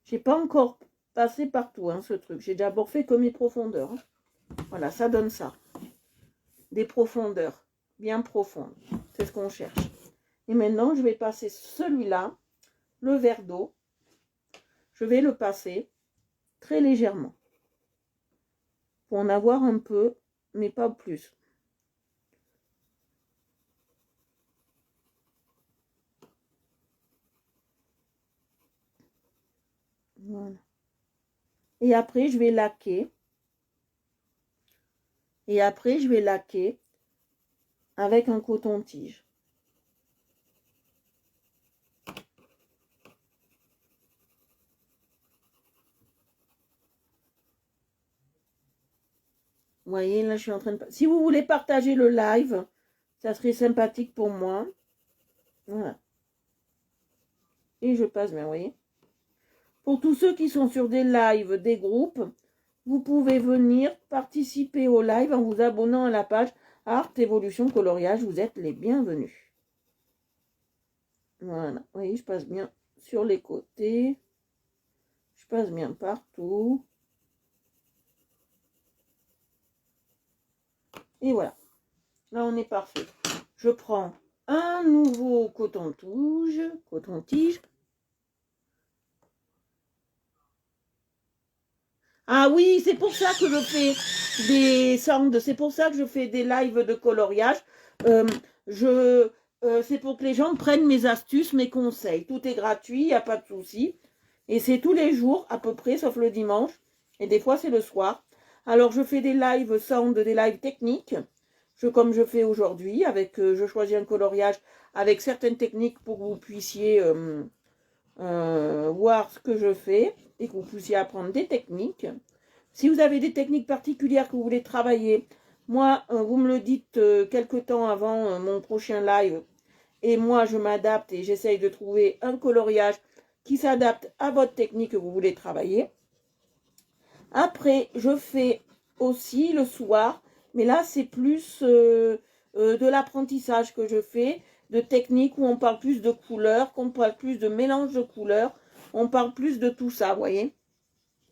J'ai pas encore passé partout, hein, ce truc. J'ai d'abord fait que mes profondeurs. Hein. Voilà, ça donne ça. Des profondeurs bien profondes. C'est ce qu'on cherche. Et maintenant, je vais passer celui-là, le verre d'eau. Je vais le passer très légèrement. Pour en avoir un peu, mais pas plus. Voilà. Et après, je vais laquer. Et après, je vais laquer avec un coton-tige. Vous voyez, là, je suis en train de... Si vous voulez partager le live, ça serait sympathique pour moi. Voilà. Et je passe bien, vous voyez. Pour tous ceux qui sont sur des lives, des groupes, vous pouvez venir participer au live en vous abonnant à la page Art Évolution Coloriage. Vous êtes les bienvenus. Voilà, vous voyez, je passe bien sur les côtés. Je passe bien partout. Et voilà. Là, on est parfait. Je prends un nouveau coton-tige. Ah oui, c'est pour ça que je fais des sounds, c'est pour ça que je fais des lives de coloriage. C'est pour que les gens prennent mes astuces, mes conseils. Tout est gratuit, il n'y a pas de souci. Et c'est tous les jours, à peu près, sauf le dimanche. Et des fois, c'est le soir. Alors, je fais des lives sound, des lives techniques. Comme je fais aujourd'hui, je choisis un coloriage avec certaines techniques pour que vous puissiez voir ce que je fais et que vous puissiez apprendre des techniques. Si vous avez des techniques particulières que vous voulez travailler, moi, vous me le dites quelque temps avant mon prochain live et moi, je m'adapte et j'essaye de trouver un coloriage qui s'adapte à votre technique que vous voulez travailler. Après, je fais aussi le soir, mais là, c'est plus de l'apprentissage que je fais, de techniques où on parle plus de couleurs, qu'on parle plus de mélange de couleurs. on parle plus de tout ça, vous voyez.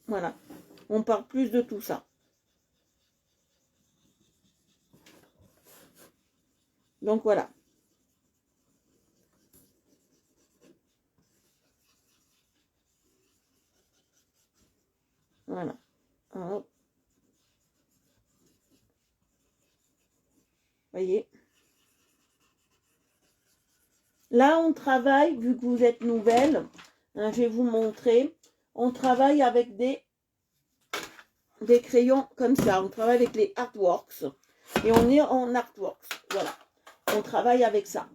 Voilà, on parle plus de tout ça. Donc voilà. Voilà. Hop. Voyez. Là, on travaille, vu que vous êtes nouvelle, hein, je vais vous montrer. On travaille avec des crayons comme ça. On travaille avec les Artworks. Et on est en Artworks. Voilà. On travaille avec ça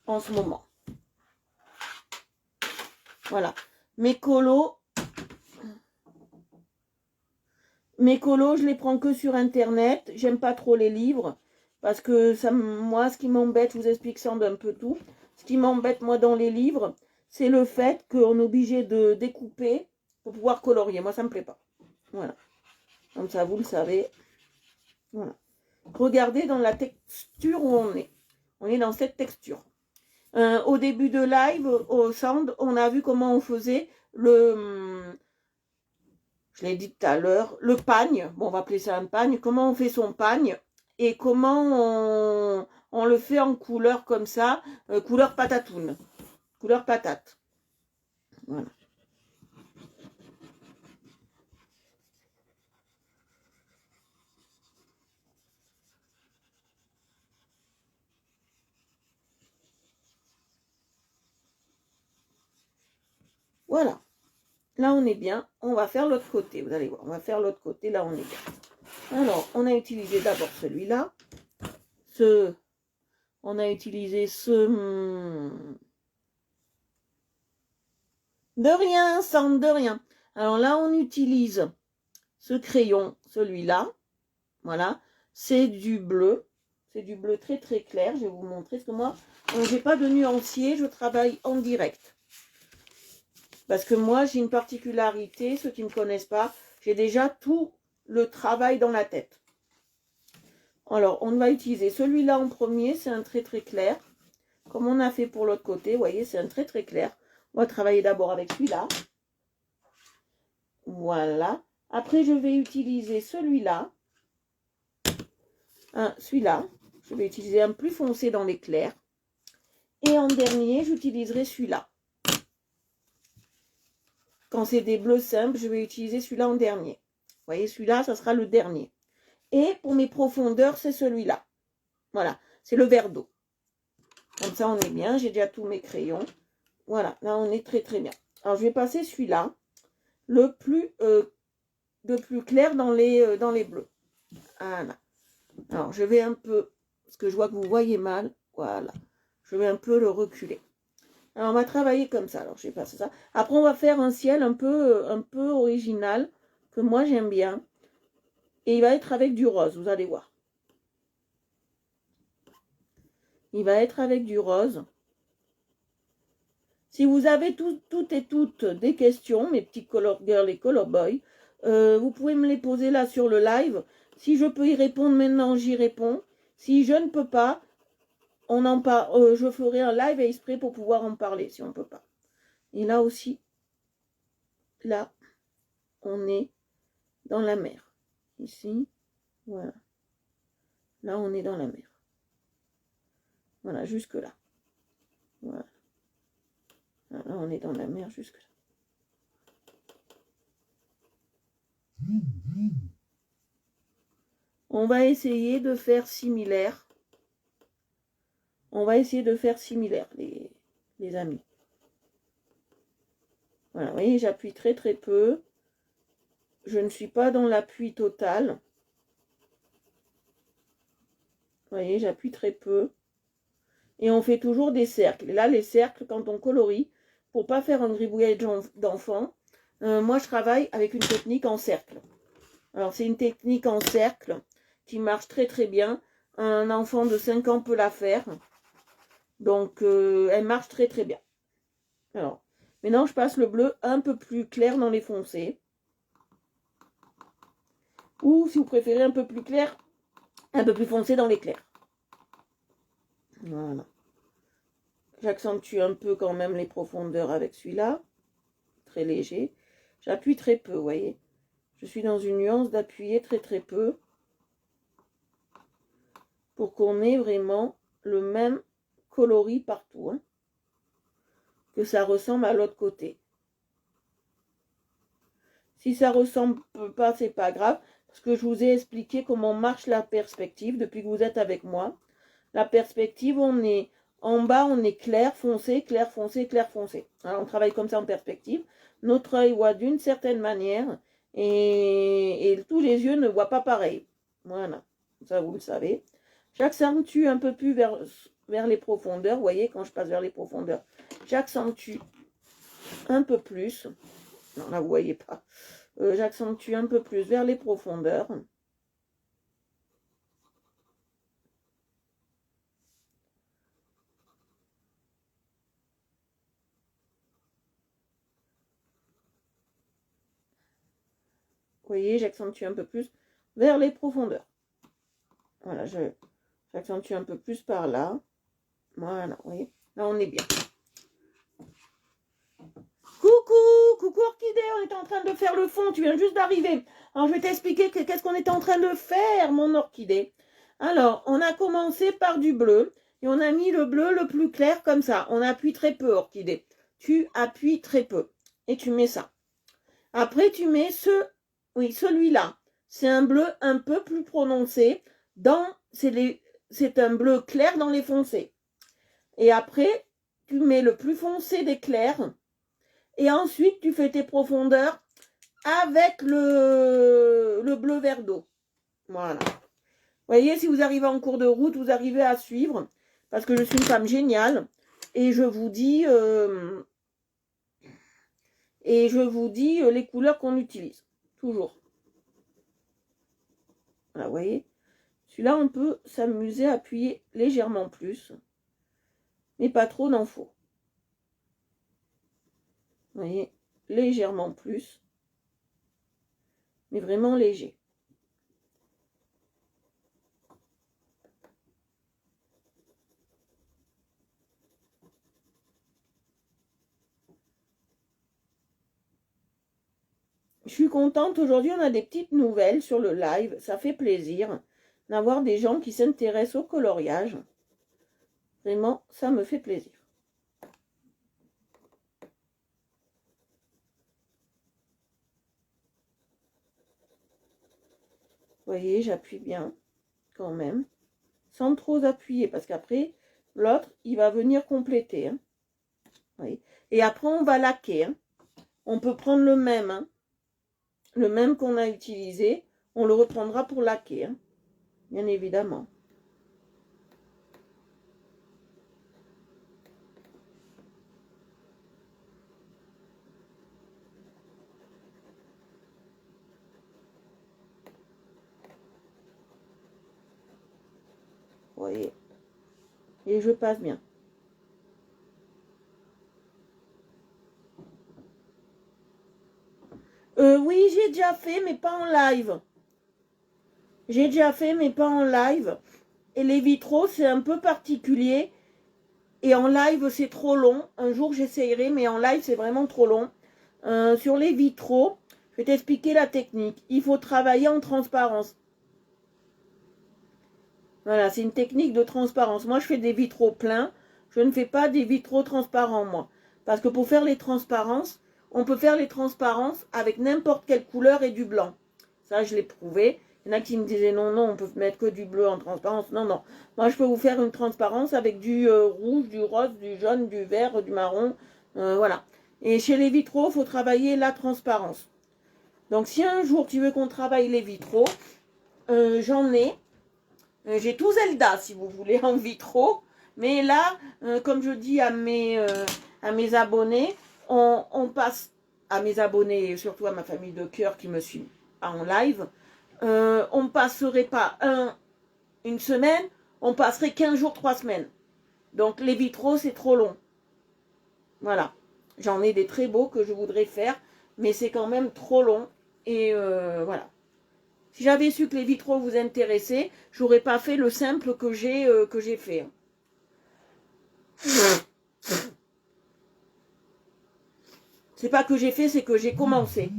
en ce moment. Voilà. Mes colos, je les prends que sur Internet. J'aime pas trop les livres. Parce que ça, moi, ce qui m'embête, je vous explique ça d'un peu tout. Ce qui m'embête, moi, dans les livres, c'est le fait qu'on est obligé de découper pour pouvoir colorier. Moi, ça me plaît pas. Voilà. Comme ça, vous le savez. Voilà. Regardez dans la texture où on est. On est dans cette texture. Au début de live, au Sound, on a vu comment on faisait le... Je l'ai dit tout à l'heure, le pagne. Bon, on va appeler ça un pagne. Comment on fait son pagne et comment on le fait en couleur comme ça, couleur patatoune, couleur patate. Voilà. Voilà. Là, on est bien. On va faire l'autre côté. Vous allez voir, on va faire l'autre côté. Là, on est bien. Alors, on a utilisé d'abord celui-là. On a utilisé ce... De rien, sans de rien. Alors là, on utilise ce crayon, celui-là. Voilà. C'est du bleu. C'est du bleu très très clair. Je vais vous montrer. Parce que moi, je n'ai pas de nuancier. Je travaille en direct. Parce que moi, j'ai une particularité. Ceux qui ne me connaissent pas, j'ai déjà tout le travail dans la tête. Alors, on va utiliser celui-là en premier. C'est un très très clair. Comme on a fait pour l'autre côté. Vous voyez, c'est un très très clair. On va travailler d'abord avec celui-là. Voilà. Après, je vais utiliser celui-là. Celui-là. Je vais utiliser un plus foncé dans les clairs. Et en dernier, j'utiliserai celui-là. Quand c'est des bleus simples, je vais utiliser celui-là en dernier. Vous voyez, celui-là, ça sera le dernier. Et pour mes profondeurs, c'est celui-là. Voilà, c'est le vert d'eau. Comme ça, on est bien. J'ai déjà tous mes crayons. Voilà, là, on est très, très bien. Alors, je vais passer celui-là, le plus clair dans les bleus. Voilà. Alors, je vais un peu, parce que je vois que vous voyez mal. Voilà. Je vais un peu le reculer. Alors, on va travailler comme ça. Alors, je vais passer ça. Après, on va faire un ciel un peu original, que moi, j'aime bien. Et il va être avec du rose, vous allez voir. Il va être avec du rose. Si vous avez toutes et toutes des questions, mes petits color girls et color boys, vous pouvez me les poser là sur le live. Si je peux y répondre maintenant, j'y réponds. Si je ne peux pas, je ferai un live exprès pour pouvoir en parler, si on ne peut pas. Et là aussi, là, on est dans la mer. Ici, voilà. Là, on est dans la mer. Voilà, jusque là. Voilà. Là, on est dans la mer jusque là. On va essayer de faire similaire. On va essayer de faire similaire, les amis. Voilà, vous voyez, j'appuie très très peu. Je ne suis pas dans l'appui total. Vous voyez, j'appuie très peu. Et on fait toujours des cercles. Et là, les cercles, quand on colorie, pour pas faire un gribouillage d'enfant, moi, je travaille avec une technique en cercle. Alors, c'est une technique en cercle qui marche très très bien. Un enfant de 5 ans peut la faire. Donc, elle marche très très bien. Alors, maintenant, je passe le bleu un peu plus clair dans les foncés. Ou, si vous préférez, un peu plus clair, un peu plus foncé dans les clairs. Voilà. J'accentue un peu quand même les profondeurs avec celui-là. très léger. J'appuie très peu, vous voyez. Je suis dans une nuance d'appuyer très très peu pour qu'on ait vraiment le même coloris partout, hein, que ça ressemble à l'autre côté. Si ça ressemble pas, c'est pas grave, parce que je vous ai expliqué comment marche la perspective depuis que vous êtes avec moi. La perspective, on est en bas, on est clair, foncé, clair, foncé, clair, foncé. Alors, on travaille comme ça en perspective. Notre œil voit d'une certaine manière et tous les yeux ne voient pas pareil. Voilà, ça vous le savez. J'accentue un peu plus vers les profondeurs. Vous voyez, quand je passe vers les profondeurs, j'accentue un peu plus. Non, là, vous voyez pas. J'accentue un peu plus vers les profondeurs. Vous voyez, j'accentue un peu plus vers les profondeurs. Voilà, j'accentue un peu plus par là. Voilà, vous voyez. Là, on est bien. Coucou Orchidée, on était en train de faire le fond, tu viens juste d'arriver. Alors, je vais t'expliquer qu'est-ce qu'on était en train de faire, mon Orchidée. Alors, on a commencé par du bleu, et on a mis le bleu le plus clair comme ça. On appuie très peu, Orchidée. Tu appuies très peu, et tu mets ça. Après, tu mets celui-là. C'est un bleu un peu plus prononcé. C'est un bleu clair dans les foncés. Et après, tu mets le plus foncé des clairs. Et ensuite, tu fais tes profondeurs avec le bleu vert d'eau. Voilà. Vous voyez, si vous arrivez en cours de route, vous arrivez à suivre. Parce que je suis une femme géniale. Et je vous dis... les couleurs qu'on utilise. Toujours. Voilà, vous voyez. Celui-là, on peut s'amuser à appuyer légèrement plus. Mais pas trop d'en faux. Vous voyez, légèrement plus. Mais vraiment léger. Je suis contente. Aujourd'hui, on a des petites nouvelles sur le live. Ça fait plaisir d'avoir des gens qui s'intéressent au coloriage. Vraiment, ça me fait plaisir. Vous voyez, j'appuie bien quand même. Sans trop appuyer parce qu'après, l'autre, il va venir compléter. Hein. Oui. Et après, on va laquer. Hein. On peut prendre le même. Hein. Le même qu'on a utilisé. On le reprendra pour laquer. Hein. Bien évidemment. Vous voyez. Et je passe bien. Oui, j'ai déjà fait, mais pas en live. J'ai déjà fait, mais pas en live. Et les vitraux, c'est un peu particulier. Et en live, c'est trop long. Un jour, j'essayerai, mais en live, c'est vraiment trop long. Sur les vitraux, je vais t'expliquer la technique. Il faut travailler en transparence. Voilà, c'est une technique de transparence. Moi, je fais des vitraux pleins. Je ne fais pas des vitraux transparents, moi. Parce que pour faire les transparences, on peut faire les transparences avec n'importe quelle couleur et du blanc. Ça, je l'ai prouvé. Il y en a qui me disaient non, non, on peut mettre que du bleu en transparence. Non, non. Moi, je peux vous faire une transparence avec du rouge, du rose, du jaune, du vert, du marron. Voilà. Et chez les vitraux, il faut travailler la transparence. Donc, si un jour tu veux qu'on travaille les vitraux, j'en ai. J'ai tout Zelda, si vous voulez, en vitraux. Mais là, comme je dis à mes abonnés, on passe à mes abonnés et surtout à ma famille de cœur qui me suit en live, on ne passerait pas une semaine, on passerait 15 jours, 3 semaines. Donc les vitraux, c'est trop long. Voilà. J'en ai des très beaux que je voudrais faire, mais c'est quand même trop long. Et voilà. Si j'avais su que les vitraux vous intéressaient, j'aurais pas fait le simple que j'ai fait. C'est pas que j'ai fait, c'est que j'ai commencé.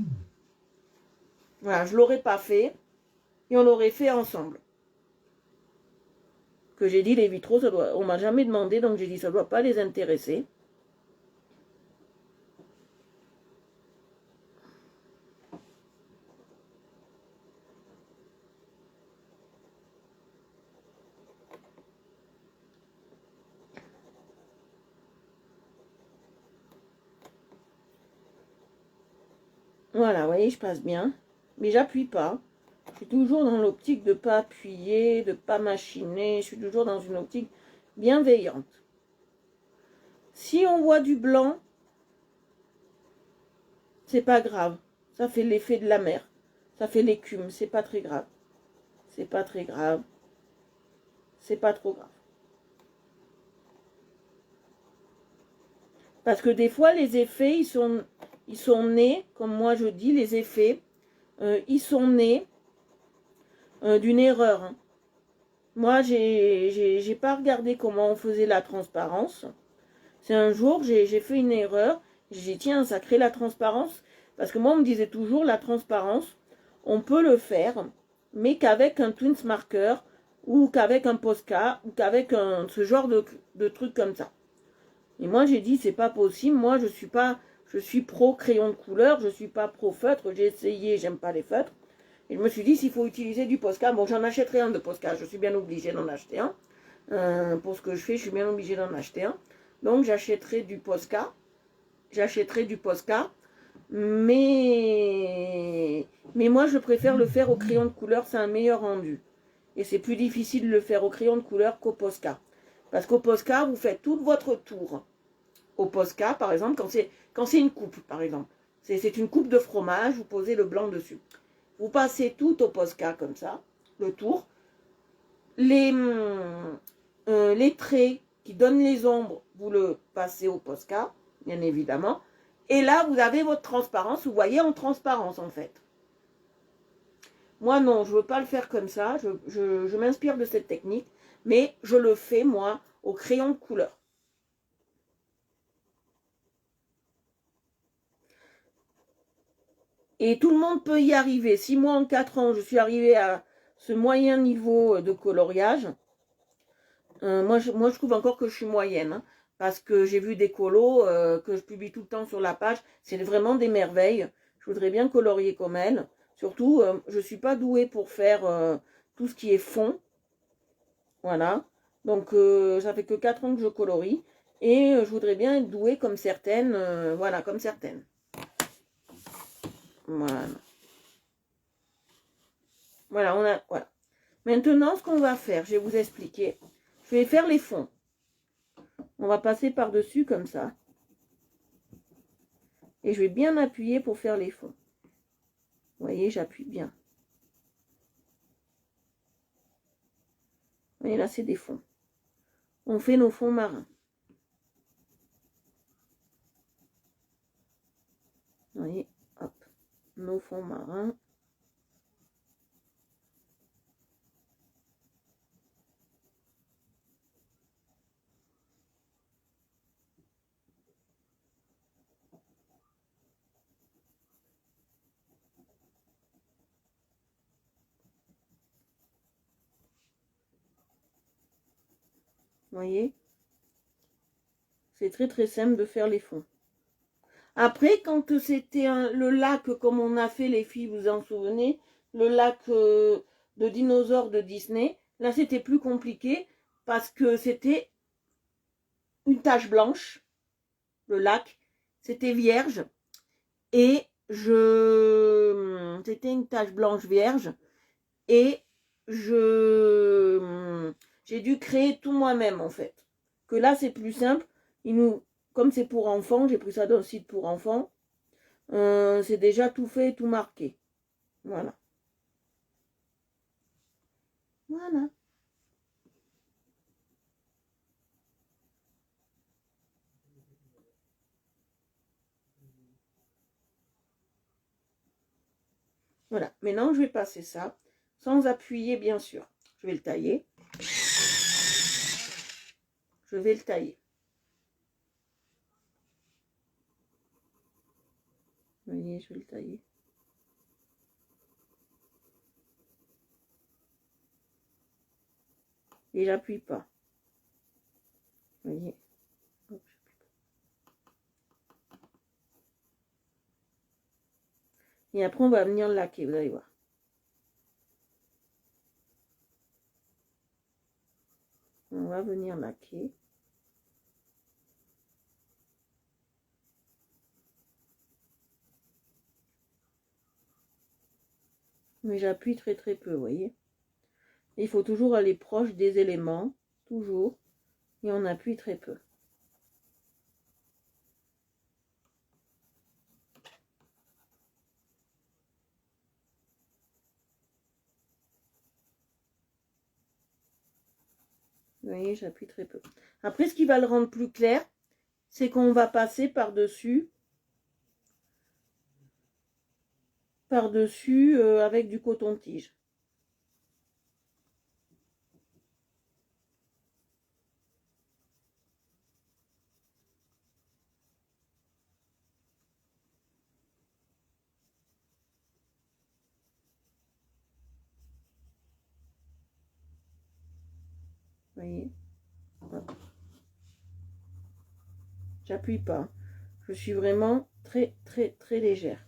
Voilà, je l'aurais pas fait et on l'aurait fait ensemble. Que j'ai dit les vitraux, ça doit, on m'a jamais demandé, donc j'ai dit ça doit pas les intéresser. Voilà, vous voyez, je passe bien. Mais j'appuie pas. Je suis toujours dans l'optique de ne pas appuyer, de ne pas machiner. Je suis toujours dans une optique bienveillante. Si on voit du blanc, c'est pas grave. Ça fait l'effet de la mer. Ça fait l'écume. C'est pas très grave. C'est pas très grave. C'est pas trop grave. Parce que des fois, les effets, ils sont nés, comme moi je dis, les effets, ils sont nés d'une erreur. Hein. Moi, j'ai pas regardé comment on faisait la transparence. C'est un jour, j'ai fait une erreur. J'ai dit, tiens, ça crée la transparence. Parce que moi, on me disait toujours, la transparence, on peut le faire, mais qu'avec un Twins Marker, ou qu'avec un Posca, ou qu'avec ce genre de truc comme ça. Et moi, j'ai dit, c'est pas possible. Moi, je suis pro crayon de couleur, je suis pas pro feutre. J'ai essayé, j'aime pas les feutres. Et je me suis dit, s'il faut utiliser du Posca, bon, j'en achèterai un de Posca. Je suis bien obligée d'en acheter un. Pour ce que je fais, je suis bien obligée d'en acheter un. Donc, j'achèterai du Posca. Mais moi, je préfère le faire au crayon de couleur. C'est un meilleur rendu. Et c'est plus difficile de le faire au crayon de couleur qu'au Posca. Parce qu'au Posca, vous faites tout votre tour. Au Posca, par exemple, quand c'est une coupe, par exemple. C'est une coupe de fromage, vous posez le blanc dessus. Vous passez tout au Posca comme ça, le tour. Les traits qui donnent les ombres, vous le passez au Posca, bien évidemment. Et là, vous avez votre transparence, vous voyez en transparence en fait. Moi non, je ne veux pas le faire comme ça, je m'inspire de cette technique, mais je le fais moi au crayon de couleur. Et tout le monde peut y arriver. Si moi en 4 ans, je suis arrivée à ce moyen niveau de coloriage, moi, je trouve encore que je suis moyenne. Hein, parce que j'ai vu des colos que je publie tout le temps sur la page. C'est vraiment des merveilles. Je voudrais bien colorier comme elles. Surtout, je ne suis pas douée pour faire tout ce qui est fond. Voilà. Donc, ça fait que 4 ans que je colorie. Et je voudrais bien être douée comme certaines. Voilà, comme certaines. Voilà. Voilà. Maintenant, ce qu'on va faire, je vais vous expliquer. Je vais faire les fonds. On va passer par-dessus comme ça. Et je vais bien appuyer pour faire les fonds. Vous voyez, j'appuie bien. Vous voyez, là, c'est des fonds. On fait nos fonds marins. Vous voyez, hop, nos fonds marins. Vous voyez, c'est très très simple de faire les fonds. Après, quand c'était le lac, comme on a fait les filles, vous en souvenez, le lac de dinosaures de Disney, là c'était plus compliqué parce que c'était une tache blanche, le lac, c'était vierge, et c'était une tache blanche vierge, et j'ai dû créer tout moi-même en fait. Que là c'est plus simple, comme c'est pour enfants, j'ai pris ça d'un site pour enfants, c'est déjà tout fait, tout marqué. Voilà. Voilà. Voilà. Maintenant, je vais passer ça sans appuyer, bien sûr. Je vais le tailler. Je vais le tailler. Vous voyez, je vais le tailler. Et j'appuie pas. Vous voyez. Hop, et après, on va venir le laquer, vous allez voir. On va venir laquer. Mais j'appuie très très peu, vous voyez. Il faut toujours aller proche des éléments, toujours. Et on appuie très peu. Vous voyez, j'appuie très peu. Après, ce qui va le rendre plus clair, c'est qu'on va passer par-dessus avec du coton-tige. Vous voyez, j'appuie pas. Je suis vraiment très très très légère.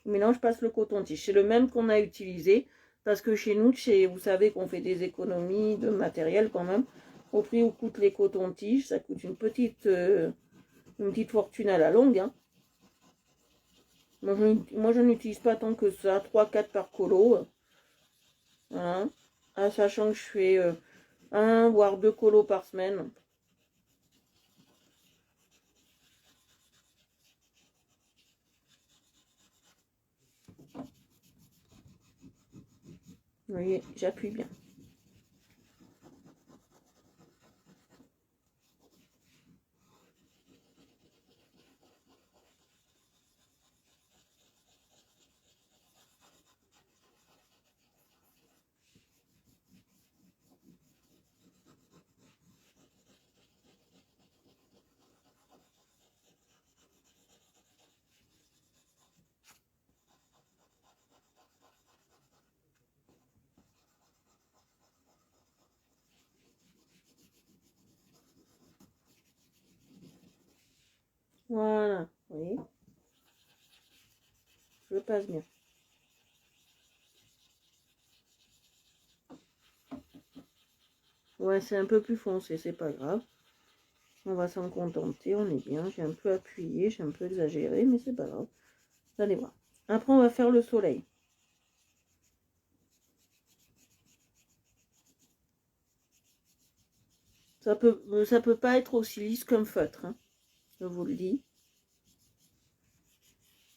Maintenant, je passe le coton-tige. C'est le même qu'on a utilisé. Parce que chez nous, vous savez qu'on fait des économies de matériel quand même. Au prix où coûtent les cotons-tiges, ça coûte une petite fortune à la longue. Hein. Moi, je n'utilise pas tant que ça. 3-4 par colo. Voilà. Ah, sachant que je fais 1 voire 2 colos par semaine. Vous voyez, j'appuie bien. Voilà, vous voyez. Je passe bien. Ouais, c'est un peu plus foncé, c'est pas grave. On va s'en contenter, on est bien. J'ai un peu appuyé, j'ai un peu exagéré, mais c'est pas grave. Vous allez voir. Après, on va faire le soleil. Ça peut pas être aussi lisse qu'un feutre, hein, je vous le dis.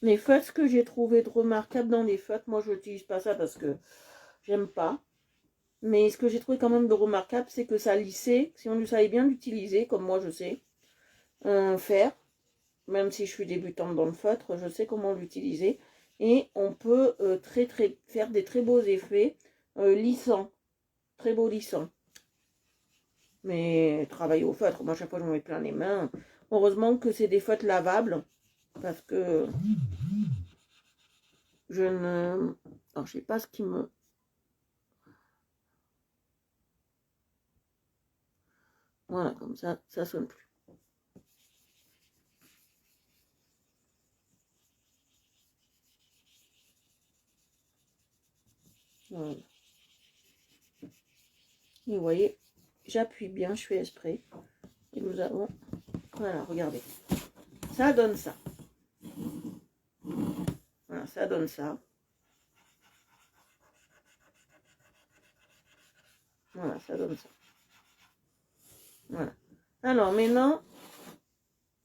Les feutres, ce que j'ai trouvé de remarquable dans les feutres, moi je n'utilise pas ça parce que j'aime pas. Mais ce que j'ai trouvé quand même de remarquable, c'est que ça lissait, si on savait bien l'utiliser, comme moi je sais faire, même si je suis débutante dans le feutre, je sais comment l'utiliser. Et on peut faire des très beaux effets lissants, très beaux lissants. Mais travailler au feutre, moi chaque fois j'en mets plein les mains. Heureusement que c'est des feutres lavables, parce que je ne... Alors je sais pas ce qui me... Voilà, comme ça sonne plus. Voilà. Et vous voyez, j'appuie bien, je fais exprès. Et nous avons... Voilà, regardez. Ça donne ça. Voilà, ça donne ça. Voilà, ça donne ça. Voilà. Alors maintenant,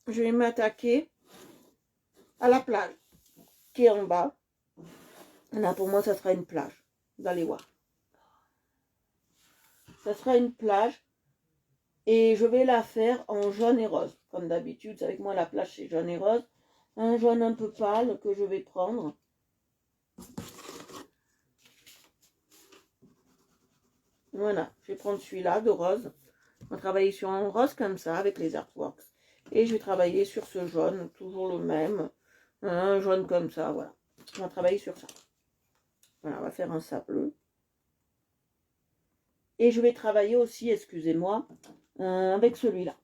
je vais m'attaquer à la plage qui est en bas. Là, pour moi, ça sera une plage. Vous allez voir. Ça sera une plage. Et je vais la faire en jaune et rose. Comme d'habitude, avec moi, la plage, c'est jaune et rose. Un jaune un peu pâle que je vais prendre. Voilà, je vais prendre celui-là de rose. On va travailler sur un rose comme ça avec les artworks. Et je vais travailler sur ce jaune, toujours le même. Un jaune comme ça, voilà. On va travailler sur ça. Voilà, on va faire un sableux. Et je vais travailler aussi, excusez-moi, avec celui-là.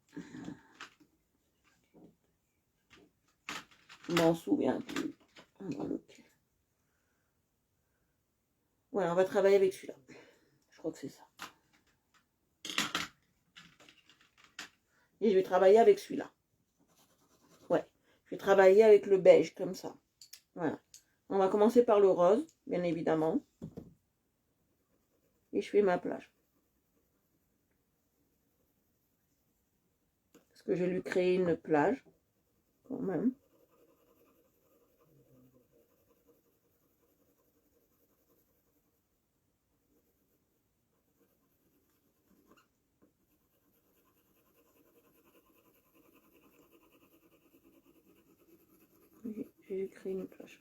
Je m'en souviens plus. Voilà, on va travailler avec celui-là. Je crois que c'est ça. Et je vais travailler avec celui-là. Ouais, je vais travailler avec le beige, comme ça. Voilà. On va commencer par le rose, bien évidemment. Et je fais ma plage. Parce que je vais lui créer une plage, quand même. Je vais lui créer une plage.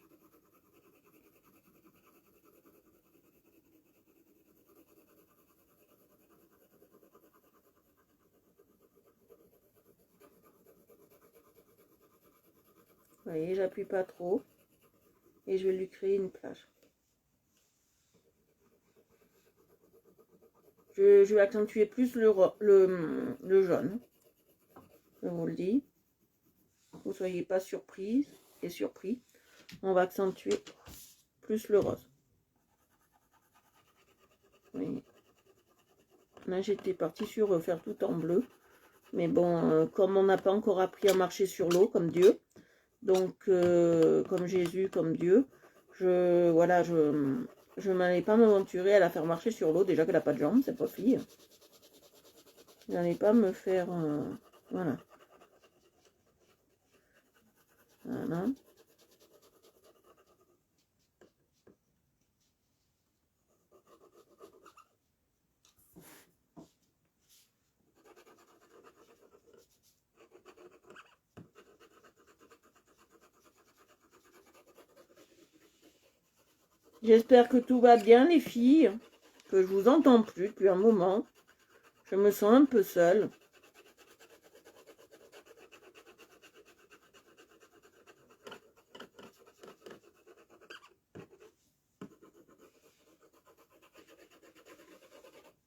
Vous voyez, j'appuie pas trop. Et je vais lui créer une plage. Je vais accentuer plus le jaune. Je vous le dis. Vous ne soyez pas surprise et surpris. On va accentuer plus le rose. Oui. Là, j'étais partie sur faire tout en bleu. Mais bon, comme on n'a pas encore appris à marcher sur l'eau, comme Dieu, donc comme Jésus, comme Dieu, je n'allais pas m'aventurer à la faire marcher sur l'eau, déjà qu'elle n'a pas de jambes, c'est pas fille. Je n'allais pas me faire... voilà. Voilà. J'espère que tout va bien les filles, que je vous entends plus depuis un moment. Je me sens un peu seule.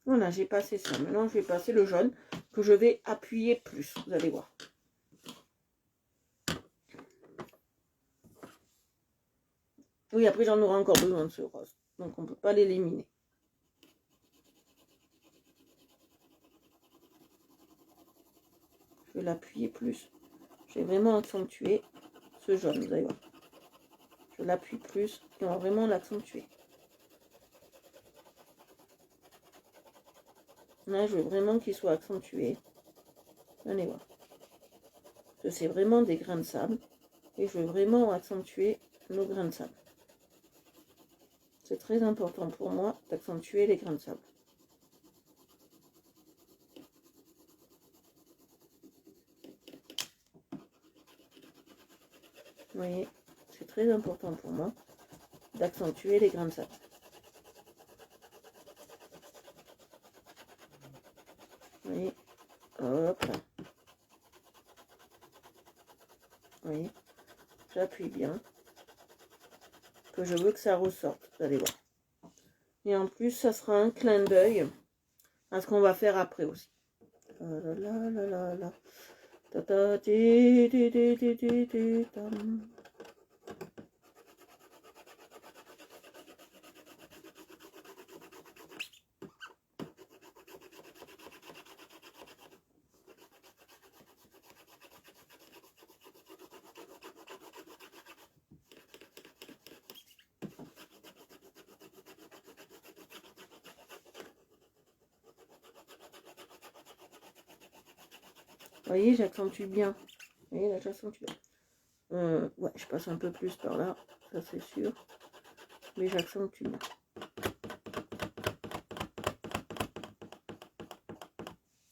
Voilà, j'ai passé ça. Maintenant, je vais passer le jaune que je vais appuyer plus. Vous allez voir. Oui, après, j'en aurai encore besoin de ce rose. Donc, on ne peut pas l'éliminer. Je vais l'appuyer plus. Je vais vraiment accentuer ce jaune, vous allez voir. Je l'appuie plus et on va vraiment l'accentuer. Là, je veux vraiment qu'il soit accentué. Allez voir. Parce que c'est vraiment des grains de sable. Et je veux vraiment accentuer nos grains de sable. C'est très important pour moi d'accentuer les grains de sable. Vous voyez, c'est très important pour moi d'accentuer les grains de sable. Vous voyez, hop là. Vous voyez, j'appuie bien. Que je veux que ça ressorte, vous allez voir. Et en plus, ça sera un clin d'œil à ce qu'on va faire après aussi. La la la la la. Ta ta ti ti ti ti ti ti tam. Vous voyez, j'accentue bien. Vous voyez, là, j'accentue bien. Ouais, je passe un peu plus par là, ça c'est sûr. Mais j'accentue bien.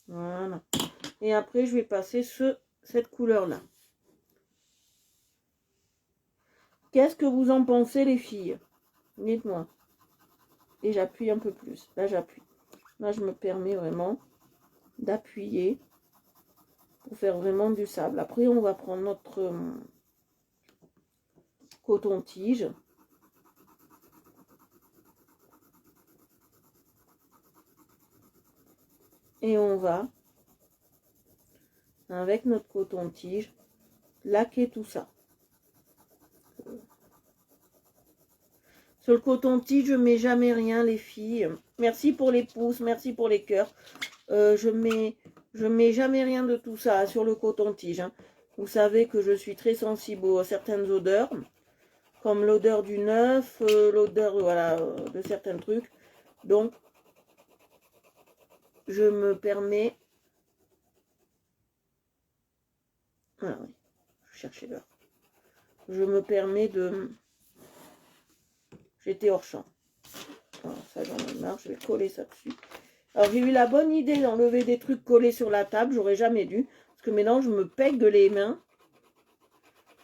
Voilà. Et après, je vais passer cette couleur-là. Qu'est-ce que vous en pensez, les filles? Dites-moi. Et j'appuie un peu plus. Là, j'appuie. Là, je me permets vraiment d'appuyer pour faire vraiment du sable. Après, on va prendre notre coton-tige. Et on va, avec notre coton-tige, laquer tout ça. Sur le coton-tige, je ne mets jamais rien, les filles. Merci pour les pouces, merci pour les cœurs. Je mets jamais rien de tout ça sur le coton-tige. Hein. Vous savez que je suis très sensible à certaines odeurs, comme l'odeur du neuf, l'odeur voilà, de certains trucs. Donc, je me permets... Ah oui, je cherchais l'heure. Je me permets de... J'étais hors champ. Alors, ça, j'en ai marre, je vais coller ça dessus. Alors, j'ai eu la bonne idée d'enlever des trucs collés sur la table. J'aurais jamais dû. Parce que maintenant, je me pègue les mains.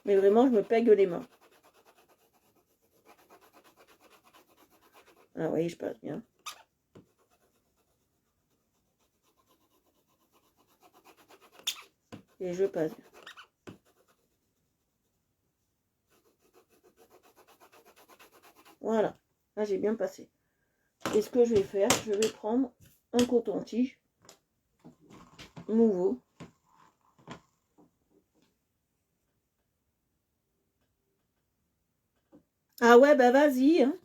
Mais vraiment, je me pègue les mains. Ah oui, je passe bien. Et je passe bien. Voilà. Là, j'ai bien passé. Et ce que je vais faire, je vais prendre un coton-tige nouveau. Ah ouais, bah vas-y. Hein.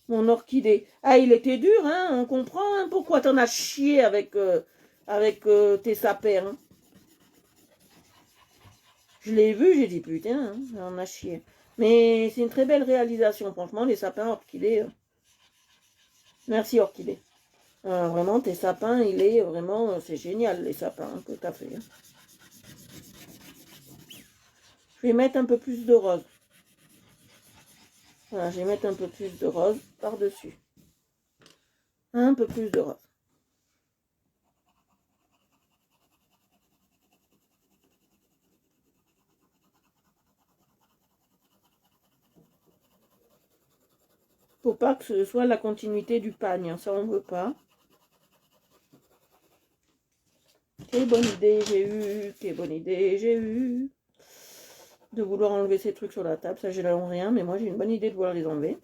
Mon orchidée. Ah, il était dur, hein, on comprend. Hein, pourquoi t'en as chié avec, tes sapins. Hein. Je l'ai vu, j'ai dit putain, hein, on a chié. Mais c'est une très belle réalisation, franchement, les sapins orchidées. Merci orchidée. Vraiment, tes sapins, il est vraiment, c'est génial les sapins hein, que tu as fait. Hein. Je vais mettre un peu plus de rose. Voilà, je vais mettre un peu plus de rose par-dessus. Un peu plus de rose. Faut pas que ce soit la continuité du pagne, hein, ça on veut pas. Quelle bonne idée j'ai eu, quelle bonne idée j'ai eu de vouloir enlever ces trucs sur la table. Ça, j'ai là rien, mais moi j'ai une bonne idée de vouloir les enlever.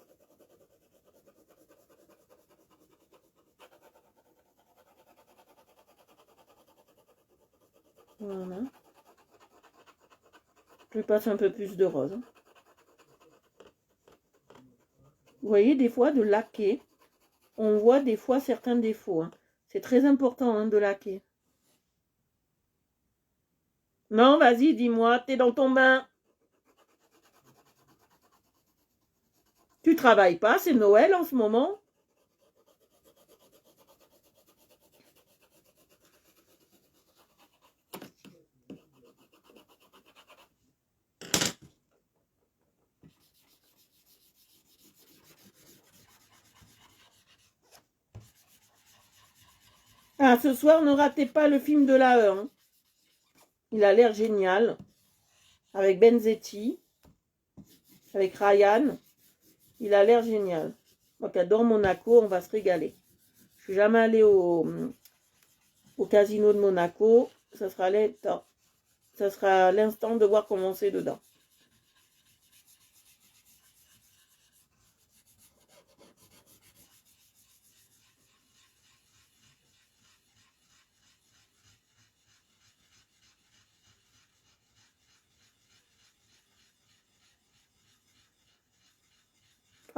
Voilà. Je passe un peu plus de rose. Vous voyez, des fois, de laquer, on voit des fois certains défauts. Hein. C'est très important hein, de laquer. Non, vas-y, dis-moi, t'es dans ton bain. Tu travailles pas, c'est Noël en ce moment. Ah, ce soir, ne ratez pas le film de la heure. Hein. Il a l'air génial. Avec Benzetti. Avec Ryan. Il a l'air génial. Moi qui adore Monaco, on va se régaler. Je suis jamais allée au casino de Monaco. Ça sera l'instant de voir comment c'est dedans.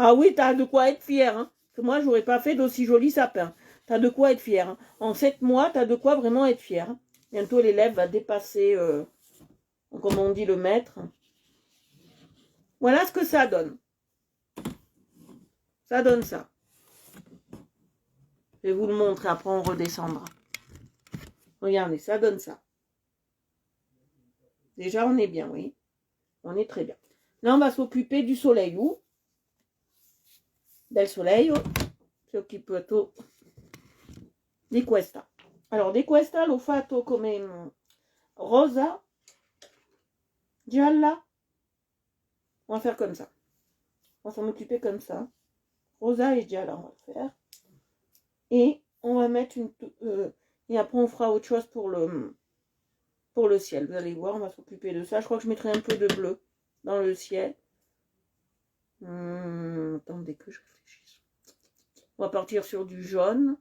Ah oui, t'as de quoi être fier. Hein. Que moi, j'aurais pas fait d'aussi joli sapin. T'as de quoi être fier. Hein. En 7 mois, t'as de quoi vraiment être fier. Hein. Bientôt, l'élève va dépasser, comme on dit, le maître. Voilà ce que ça donne. Ça donne ça. Je vais vous le montrer, après on redescendra. Regardez, ça donne ça. Déjà, on est bien, oui. On est très bien. Là, on va s'occuper du soleil. Del soleil. Si occupato di questa. Alors, di questa l'ho fatto come rosa, gialla. On va faire comme ça. On va s'en occuper comme ça. Rosa et gialla, on va faire. Et on va mettre Et après, on fera autre chose pour le ciel. Vous allez voir, on va s'occuper de ça. Je crois que je mettrai un peu de bleu dans le ciel. Attendez que je réfléchisse. On va partir sur du jaune,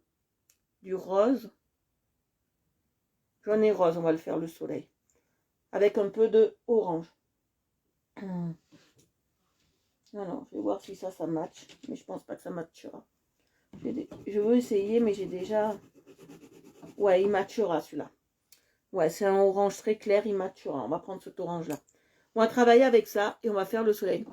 du rose. Jaune et rose, on va le faire le soleil. Avec un peu de orange. Alors, je vais voir si ça match. Mais je pense pas que ça matchera. Je veux essayer, mais j'ai déjà... Ouais, il matchera celui-là. Ouais, c'est un orange très clair, il matchera. On va prendre cet orange-là. On va travailler avec ça et on va faire le soleil.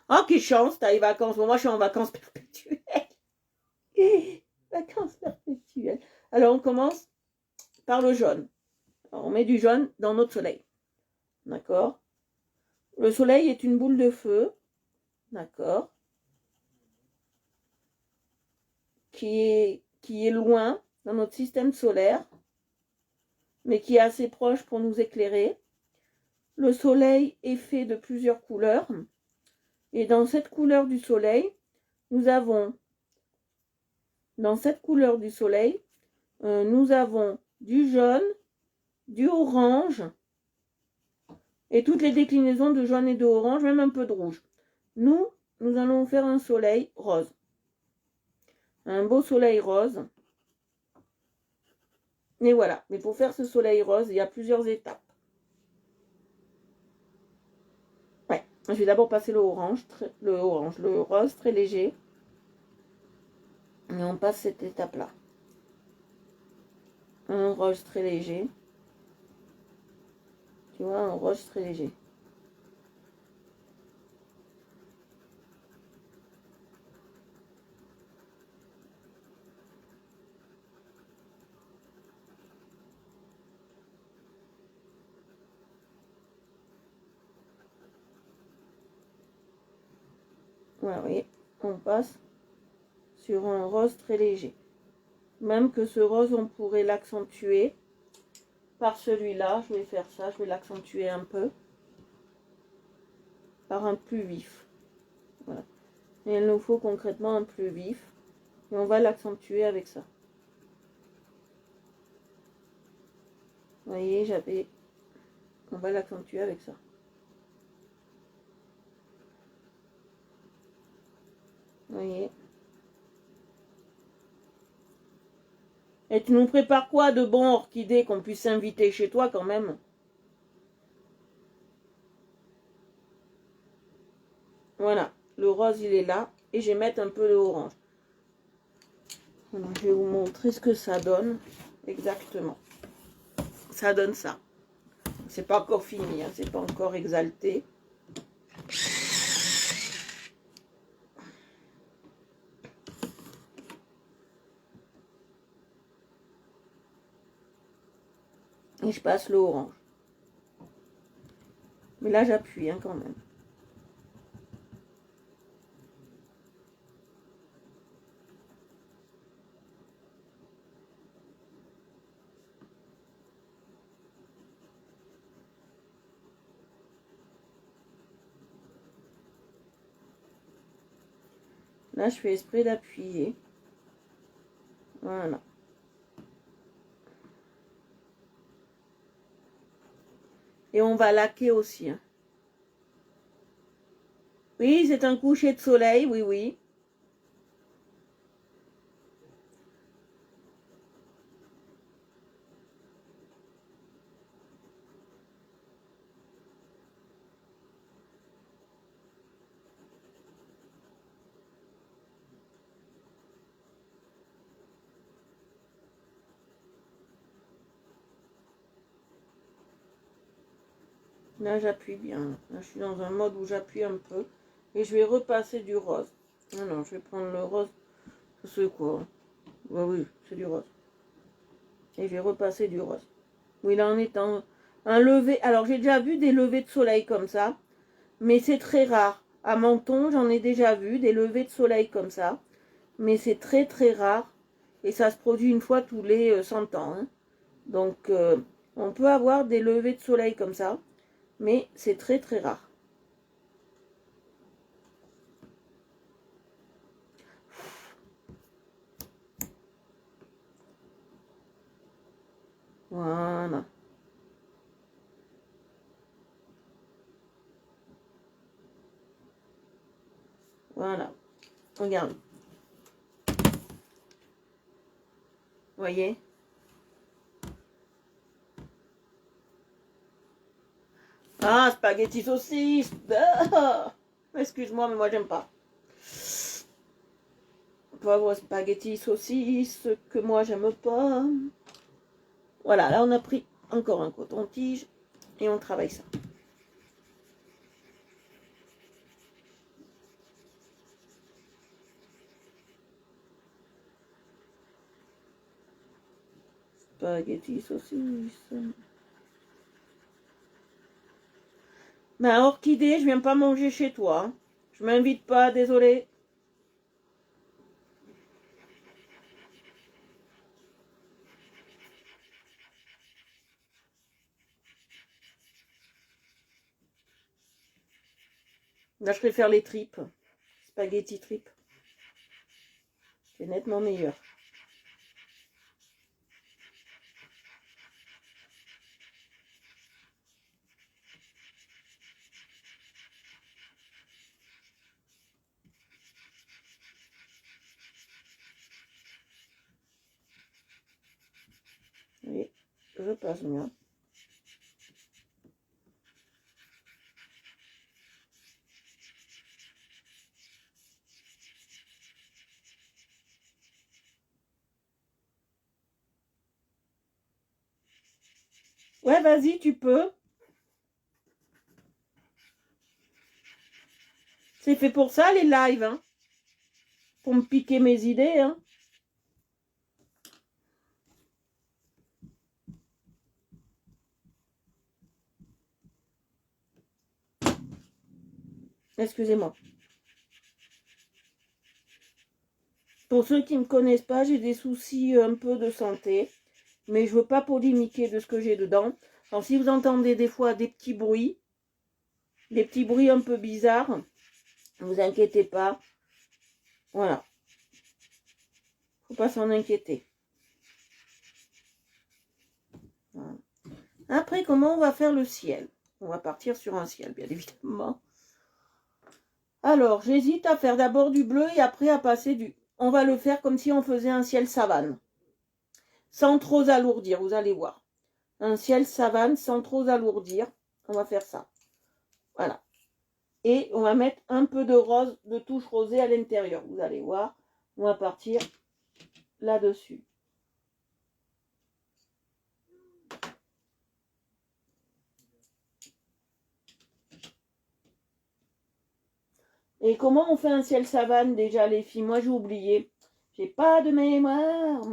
Oh, quelle chance, t'as les vacances. Bon, moi, je suis en vacances perpétuelles. Vacances perpétuelles. Alors, on commence par le jaune. Alors, on met du jaune dans notre soleil. D'accord? Le soleil est une boule de feu. D'accord? Qui est loin dans notre système solaire, mais qui est assez proche pour nous éclairer. Le soleil est fait de plusieurs couleurs. Et dans cette couleur du soleil, nous avons du jaune, du orange, et toutes les déclinaisons de jaune et de orange, même un peu de rouge. Nous allons faire un soleil rose. Un beau soleil rose. Et voilà. Mais pour faire ce soleil rose, il y a plusieurs étapes. Ouais. Je vais d'abord passer le rose très léger. Et on passe cette étape-là. Un rose très léger. Tu vois, un rose très léger. Voilà, vous voyez, on passe sur un rose très léger. Même que ce rose, on pourrait l'accentuer par celui-là. Je vais faire ça, je vais l'accentuer un peu par un plus vif. Voilà. Et il nous faut concrètement un plus vif. Et on va l'accentuer avec ça. Vous voyez, on va l'accentuer avec ça. Vous voyez. Et tu nous prépares quoi de bon orchidée qu'on puisse inviter chez toi quand même? Voilà, le rose il est là. Et je vais mettre un peu de orange. Alors, je vais vous montrer ce que ça donne exactement. Ça donne ça. C'est pas encore fini, hein, c'est pas encore exalté. Et je passe le orange. Mais là j'appuie hein, quand même. Là je fais exprès d'appuyer. Voilà. Et on va laquer aussi. Hein. Oui, c'est un coucher de soleil, oui, oui. Là, j'appuie bien. Là, je suis dans un mode où j'appuie un peu. Et je vais repasser du rose. Non, je vais prendre le rose. C'est quoi? Bah oui, c'est du rose. Et je vais repasser du rose. Oui, là, on est en un lever. Alors, j'ai déjà vu des levées de soleil comme ça. Mais c'est très rare. À Menton, j'en ai déjà vu des levées de soleil comme ça. Mais c'est très, très rare. Et ça se produit une fois tous les 100 ans. Hein. Donc, on peut avoir des levées de soleil comme ça. Mais c'est très très rare. Voilà. Voilà. Regarde. Voyez? Ah, spaghetti saucisse. Ah, excuse-moi, mais moi j'aime pas. Pauvre spaghetti saucisse que moi j'aime pas. Voilà, là on a pris encore un coton-tige et on travaille ça. Spaghetti saucisse. Mais orchidée, je viens pas manger chez toi. Hein. Je m'invite pas, désolé. Là, je préfère les tripes. Spaghetti tripes. C'est nettement meilleur. Oui, je passe bien. Ouais, vas-y, tu peux. C'est fait pour ça, les lives, hein. Pour me piquer mes idées, hein. Excusez-moi. Pour ceux qui ne me connaissent pas, j'ai des soucis un peu de santé. Mais je ne veux pas polémiquer de ce que j'ai dedans. Alors, si vous entendez des fois des petits bruits un peu bizarres, ne vous inquiétez pas. Voilà. Faut pas s'en inquiéter. Voilà. Après, comment on va faire le ciel? On va partir sur un ciel, bien évidemment. Alors, j'hésite à faire d'abord du bleu et après à passer du... On va le faire comme si on faisait un ciel savane. Sans trop alourdir, vous allez voir. Un ciel savane sans trop alourdir. On va faire ça. Voilà. Et on va mettre un peu de rose, de touche rosée à l'intérieur. Vous allez voir. On va partir là-dessus. Et comment on fait un ciel savane déjà, les filles? Moi, j'ai oublié. J'ai pas de mémoire.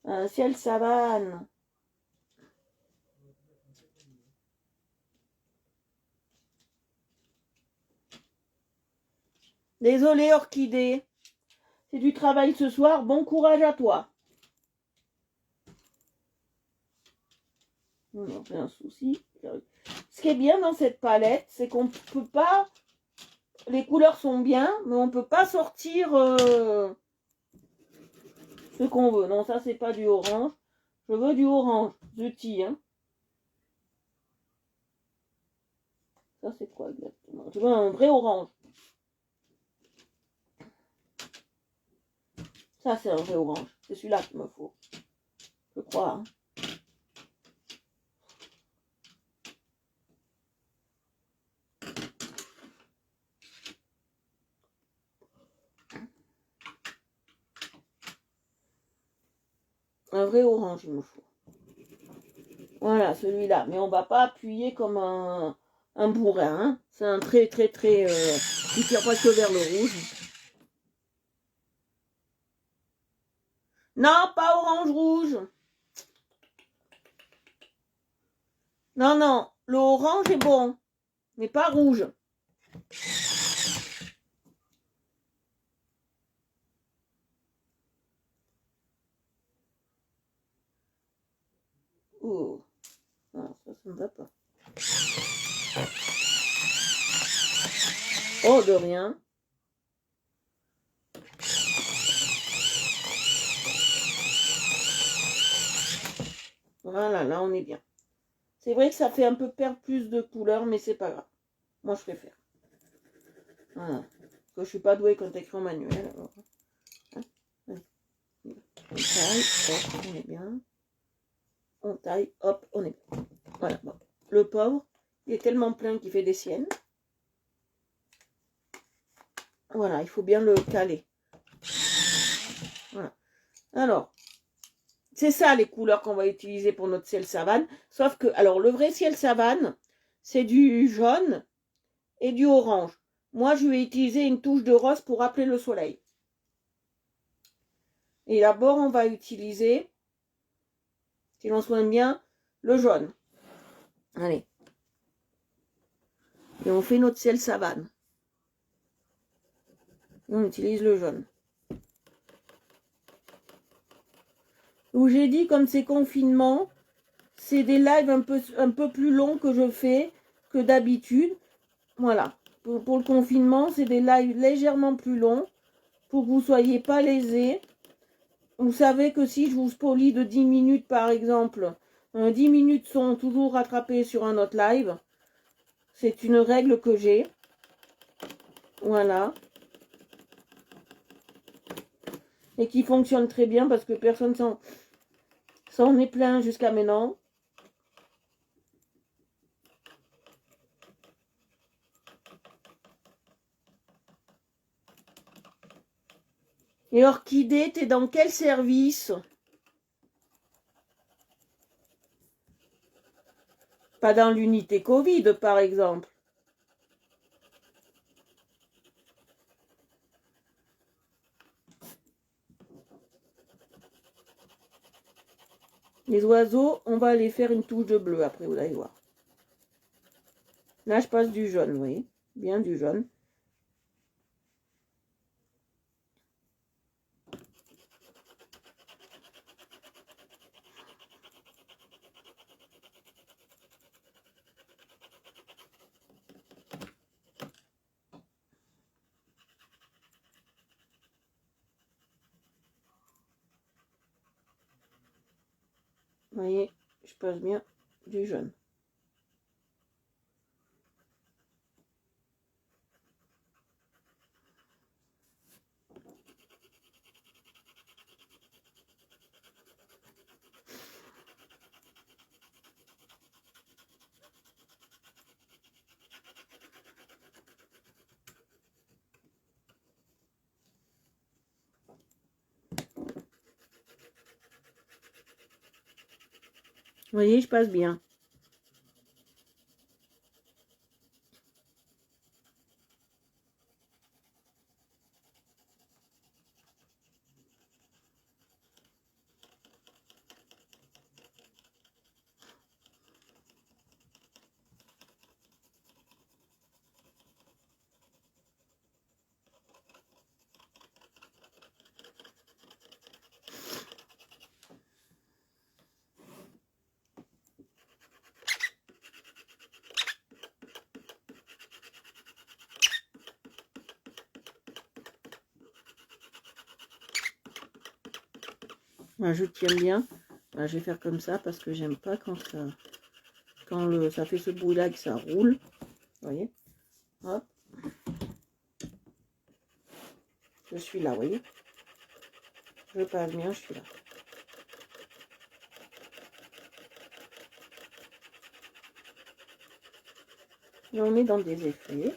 Un ciel savane. Désolée, orchidée. C'est du travail ce soir. Bon courage à toi. Non, j'ai un souci. Ce qui est bien dans cette palette, c'est qu'on ne peut pas... Les couleurs sont bien, mais on ne peut pas sortir ce qu'on veut. Non, ça, c'est pas du orange. Je veux du orange. Zuti, hein. Ça, c'est quoi exactement? Je veux un vrai orange. Ça, c'est un vrai orange. C'est celui-là qu'il me faut. Je crois, hein. Un vrai orange, il me faut. Voilà, celui-là. Mais on va pas appuyer comme un bourrin. Hein. C'est un très, très, très... qui tire presque vers le rouge. Non, pas orange-rouge. Non, non. Le orange est bon. Mais pas rouge. Oh. Non, ça ne va pas. Oh, de rien. Voilà, là on est bien. C'est vrai que ça fait un peu perdre plus de couleurs, mais c'est pas grave. Moi je préfère. Voilà. Parce que je suis pas douée quand écrit en manuel. Alors. Hein, on taille, hop, on est bien. On taille, hop, on est bien. Voilà. Bon. Le pauvre, il est tellement plein qu'il fait des siennes. Voilà, il faut bien le caler. Voilà. Alors, c'est ça les couleurs qu'on va utiliser pour notre ciel savane. Sauf que, alors le vrai ciel savane, c'est du jaune et du orange. Moi, je vais utiliser une touche de rose pour rappeler le soleil. Et d'abord, on va utiliser, si l'on soigne bien, le jaune. Allez. Et on fait notre ciel savane. Et on utilise le jaune. Donc j'ai dit, comme c'est confinement, c'est des lives un peu plus longs que je fais que d'habitude. Voilà. Pour le confinement, c'est des lives légèrement plus longs pour que vous ne soyez pas lésés. Vous savez que si je vous spolie de 10 minutes, par exemple, 10 minutes sont toujours rattrapées sur un autre live. C'est une règle que j'ai. Voilà. Et qui fonctionne très bien parce que personne s'en est plaint jusqu'à maintenant. Et Orchidée, t'es dans quel service? Pas dans l'unité Covid, par exemple. Les oiseaux, on va aller faire une touche de bleu après, vous allez voir. Là, je passe du jaune, oui. Bien du jaune. Vous voyez, je passe bien du jaune. Vous voyez, je passe bien. Là, je tiens bien. Là, je vais faire comme ça parce que j'aime pas quand ça fait ce bruit-là que ça roule. Vous voyez? Hop. Je suis là, vous voyez? Je passe bien, je suis là. Et on est dans des effets.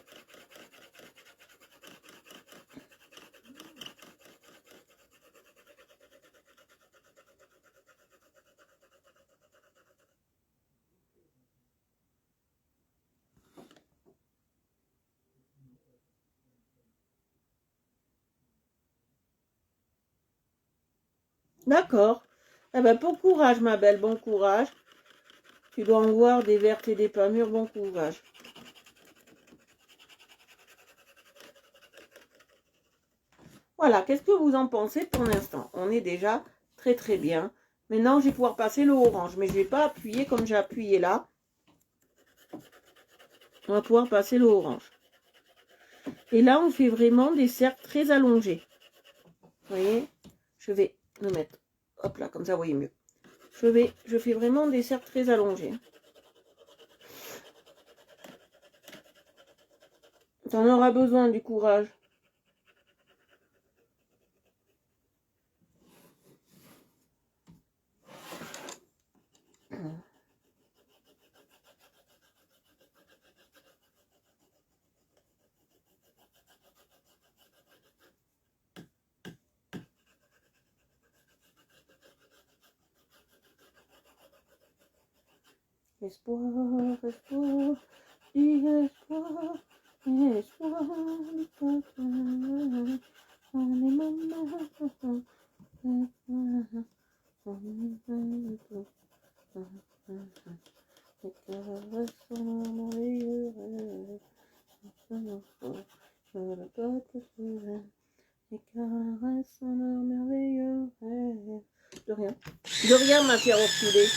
D'accord. Eh ben, bon courage, ma belle, bon courage. Tu dois en voir des vertes et des pas mûres, bon courage. Voilà, qu'est-ce que vous en pensez pour l'instant? On est déjà très très bien. Maintenant, je vais pouvoir passer le orange, mais je ne vais pas appuyer comme j'ai appuyé là. On va pouvoir passer le orange. Et là, on fait vraiment des cercles très allongés. Vous voyez? Je vais le mettre, hop là, comme ça, vous voyez mieux. Je fais vraiment des cercles très allongés. T'en auras besoin du courage. Espoir, espoir, dis espoir, espoir, on est maman, les caresses sont merveilleuses, le peuple se lève, les caresses sont merveilleuses. De rien. De rien, ma chère orchidée.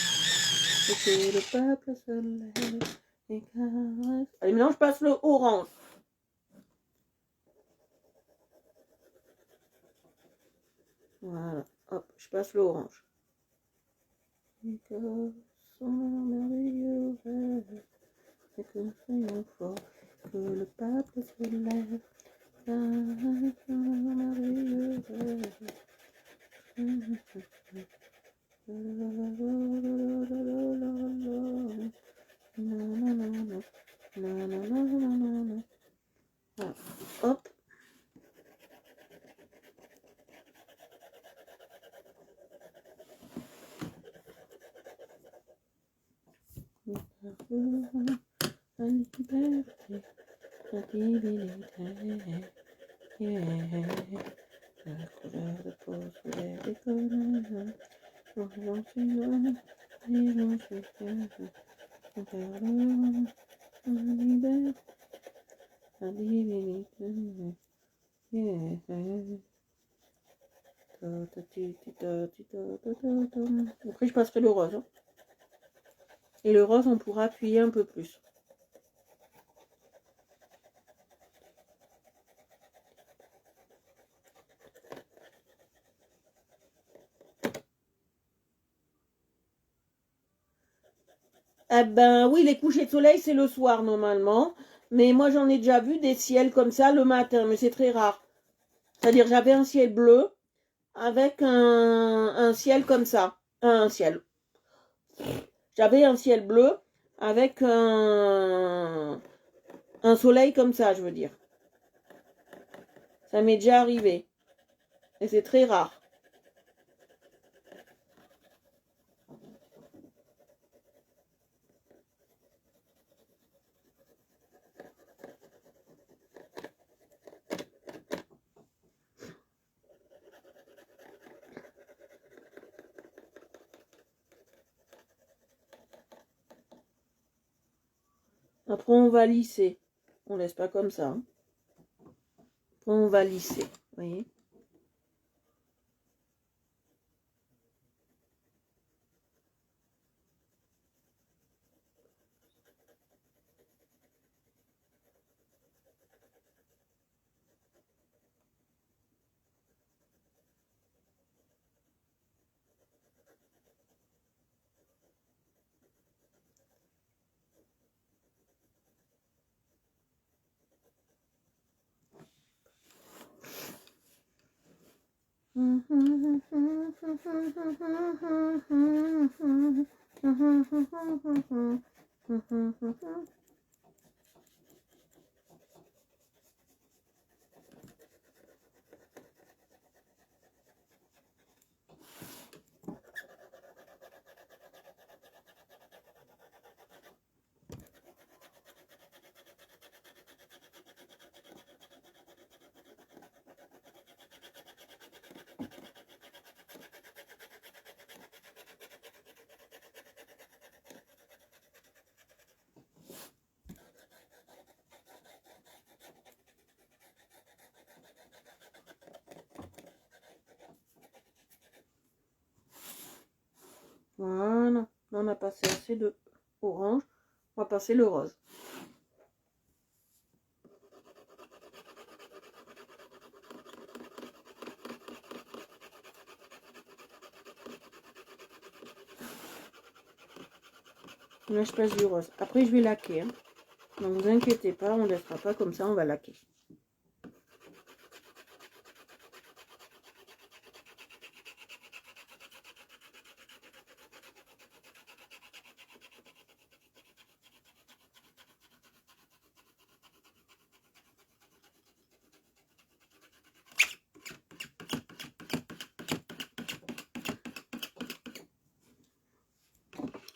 Et que le peuple se lève et caresse. Allez, maintenant je passe le orange. Voilà, hop, je passe le orange. Et que son merveilleux rêve, et que nous soyons forts, que le peuple se lève, car son merveilleux rêve. Voilà. Hop. La liberté, la divinité, yeah. La couleur de peau sous les décolles, pour l'enchaînement, et l'enchaînement, on perd la liberté, la divinité, yeah. Après, je passerai le rose. Hein. Et le rose, on pourra appuyer un peu plus. Eh ben oui, les couchers de soleil, c'est le soir normalement. Mais moi, j'en ai déjà vu des ciels comme ça le matin, mais c'est très rare. C'est-à-dire, j'avais un ciel bleu avec un ciel comme ça. Un ciel. J'avais un ciel bleu avec un soleil comme ça, je veux dire. Ça m'est déjà arrivé. Et c'est très rare. Après, on va lisser. On laisse pas comme ça. Hein. Après, on va lisser. Vous voyez ? Voilà. On a passé assez de orange. On va passer le rose. Là, je passe du rose. Après, je vais laquer. Hein. Donc, vous inquiétez pas, on ne laissera pas comme ça, on va laquer.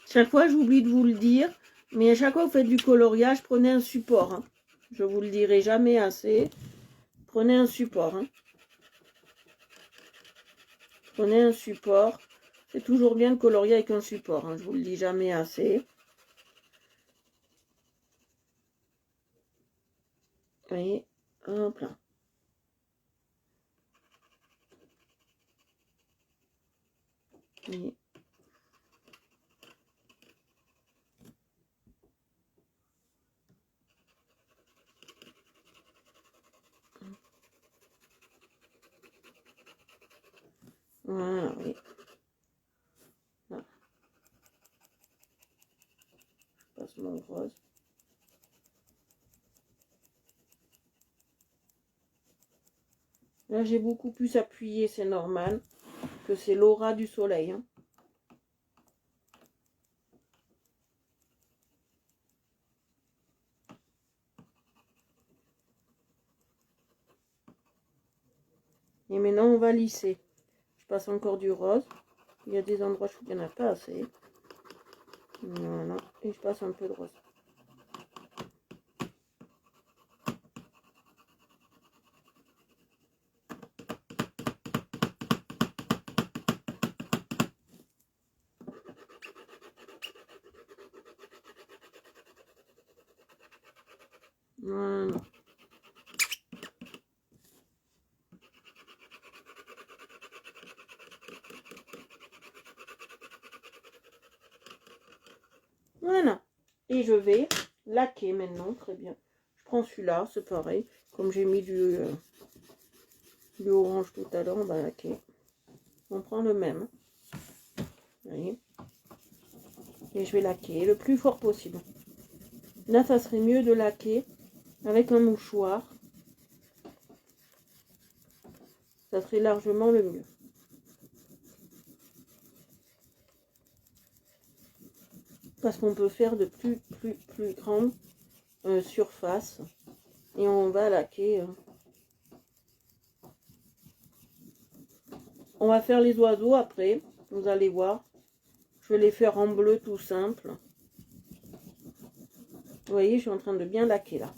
Chaque fois, j'oublie de vous le dire, mais à chaque fois que vous faites du coloriage, prenez un support. Hein. Je vous le dirai jamais assez. Prenez un support. Hein. Prenez un support. C'est toujours bien de colorier avec un support. Hein. Je vous le dis jamais assez. Vous voyez, hop là. Voyez. Voilà, oui. Là. Je passe mon rose. Là, j'ai beaucoup plus appuyé, c'est normal, que c'est l'aura du soleil. Hein. Et maintenant, on va lisser. Je passe encore du rose. Il y a des endroits, je trouve qu'il n'y en a pas assez. Voilà. Et je passe un peu de rose. Voilà. Voilà. Et je vais laquer maintenant. Très bien. Je prends celui-là, c'est pareil. Comme j'ai mis du orange tout à l'heure, on va laquer. On prend le même. Vous voyez. Et je vais laquer le plus fort possible. Là, ça serait mieux de laquer avec un mouchoir. Ça serait largement le mieux. Parce qu'on peut faire de plus grandes surfaces. Et on va laquer. On va faire les oiseaux après. Vous allez voir. Je vais les faire en bleu tout simple. Vous voyez, je suis en train de bien laquer là.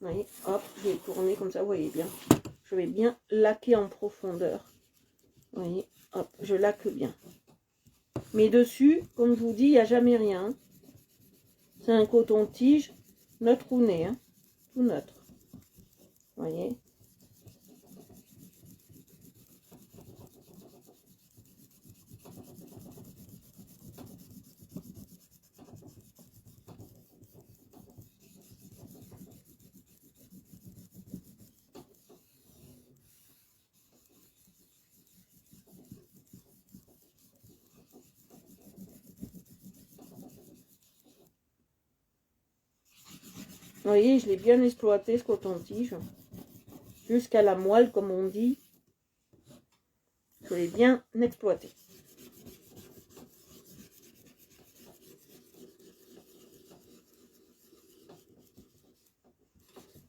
Vous voyez, hop, je vais tourner comme ça, vous voyez bien. Je vais bien laquer en profondeur. Vous voyez, hop, je laque bien. Mais dessus, comme je vous dis, il n'y a jamais rien. C'est un coton-tige neutre ou né, hein, tout neutre. Vous voyez. Vous voyez, je l'ai bien exploité ce coton-tige. Jusqu'à la moelle, comme on dit. Je l'ai bien exploité.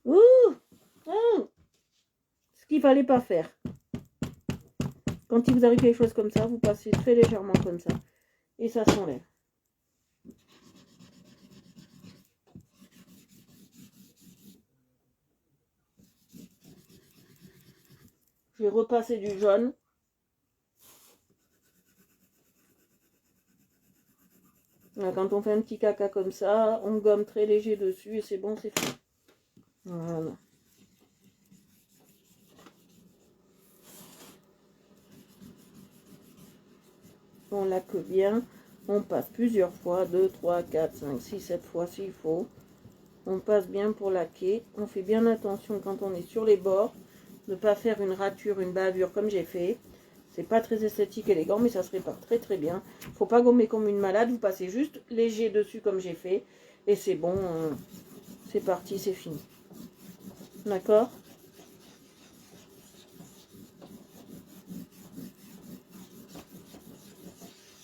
Ouh, ce qu'il fallait pas faire. Quand il vous arrive quelque chose comme ça, vous passez très légèrement comme ça. Et ça s'enlève. Je vais repasser du jaune. Quand on fait un petit caca comme ça, on gomme très léger dessus et c'est bon, c'est fait. Voilà. On laque bien. On passe plusieurs fois, 2, 3, 4, 5, 6, 7 fois s'il faut. On passe bien pour laquer. On fait bien attention quand on est sur les bords ne pas faire une rature, une bavure comme j'ai fait. C'est pas très esthétique, élégant, mais ça se répare très très bien. Faut pas gommer comme une malade, vous passez juste léger dessus comme j'ai fait. Et c'est bon, c'est parti, c'est fini. D'accord?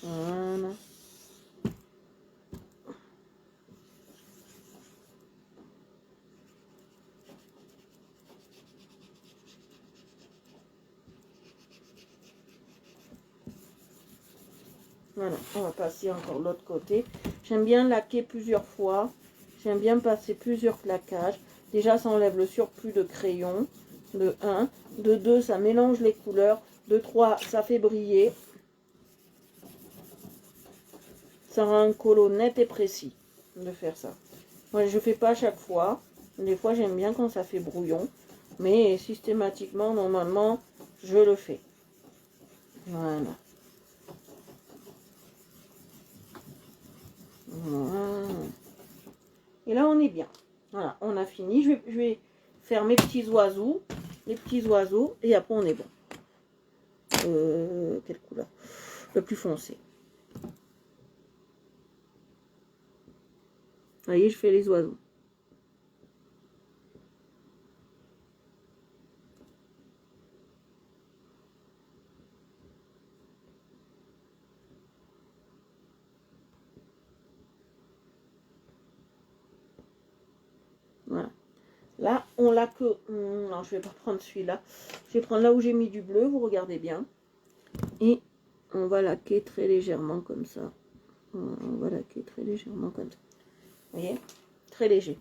Voilà. Voilà, on va passer encore l'autre côté. J'aime bien laquer plusieurs fois. J'aime bien passer plusieurs plaquages. Déjà, ça enlève le surplus de crayon. De 1. De 2, ça mélange les couleurs. De 3, ça fait briller. Ça rend un colo net et précis de faire ça. Moi, je ne fais pas à chaque fois. Des fois, j'aime bien quand ça fait brouillon. Mais systématiquement, normalement, je le fais. Voilà. Voilà. Et là, on est bien. Voilà, on a fini. Je vais faire mes petits oiseaux. Les petits oiseaux. Et après, on est bon. Quelle couleur? Le plus foncé. Vous voyez, je fais les oiseaux. Voilà. Là, on l'a que... Non, je vais pas prendre celui-là. Je vais prendre là où j'ai mis du bleu, vous regardez bien. Et on va laquer très légèrement comme ça. On va laquer très légèrement comme ça. Vous voyez? Très léger.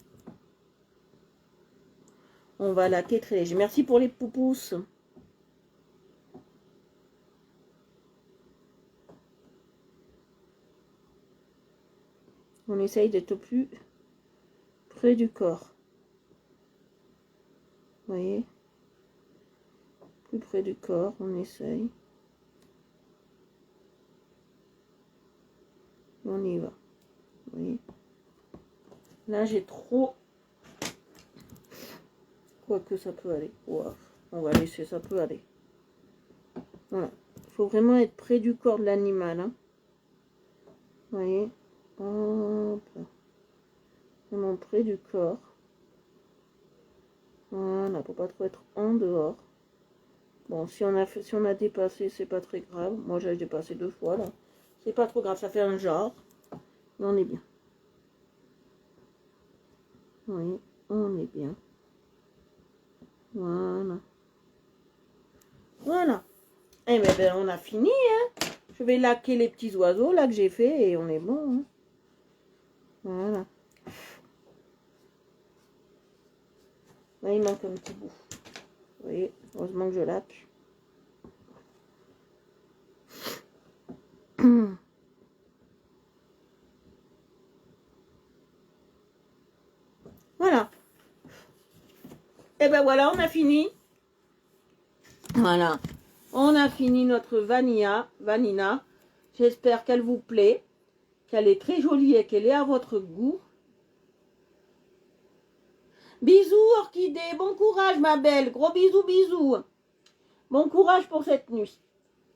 On va laquer très léger. Merci pour les poupousses. On essaye d'être au plus près du corps. Vous voyez? Plus près du corps, on essaye. On y va. Vous voyez? Là, j'ai trop... Quoique ça peut aller. Wow. On va laisser, ça peut aller. Voilà. Il faut vraiment être près du corps de l'animal. Hein. Vous voyez? Hop là. Vraiment près du corps. Voilà, pour pas trop être en dehors. Bon, si on a dépassé, c'est pas très grave. Moi, j'ai dépassé 2 fois, là. C'est pas trop grave, ça fait un genre. Mais on est bien. Oui, on est bien. Voilà. Voilà. Et bien, on a fini, hein. Je vais laquer les petits oiseaux, là, que j'ai fait, et on est bon, hein. Voilà. Là, il manque un petit bout. Vous voyez, heureusement que je laque. Voilà. Et ben voilà, on a fini. Voilà. On a fini notre vanilla. J'espère qu'elle vous plaît, qu'elle est très jolie et qu'elle est à votre goût. Bisous, orchidée. Bon courage, ma belle. Gros bisous, bisous. Bon courage pour cette nuit.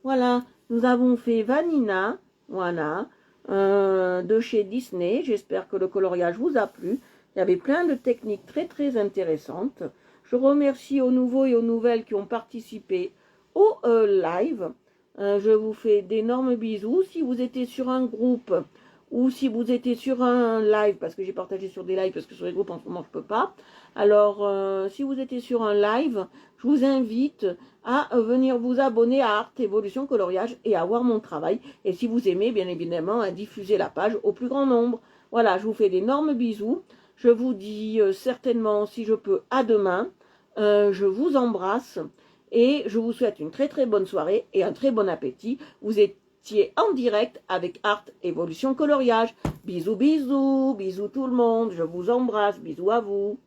Voilà. Nous avons fait vanilla. Voilà. De chez Disney. J'espère que le coloriage vous a plu. Il y avait plein de techniques très très intéressantes. Je remercie aux nouveaux et aux nouvelles qui ont participé au live. Je vous fais d'énormes bisous. Si vous étiez sur un groupe ou si vous étiez sur un live, parce que j'ai partagé sur des lives, parce que sur les groupes en ce moment je ne peux pas. Alors, si vous étiez sur un live, je vous invite à venir vous abonner à Art Evolution Coloriage et à voir mon travail. Et si vous aimez, bien évidemment, à diffuser la page au plus grand nombre. Voilà, je vous fais d'énormes bisous. Je vous dis certainement, si je peux, à demain. Je vous embrasse et je vous souhaite une très très bonne soirée et un très bon appétit. Vous étiez en direct avec Art Evolution Coloriage. Bisous, bisous, bisous tout le monde. Je vous embrasse. Bisous à vous.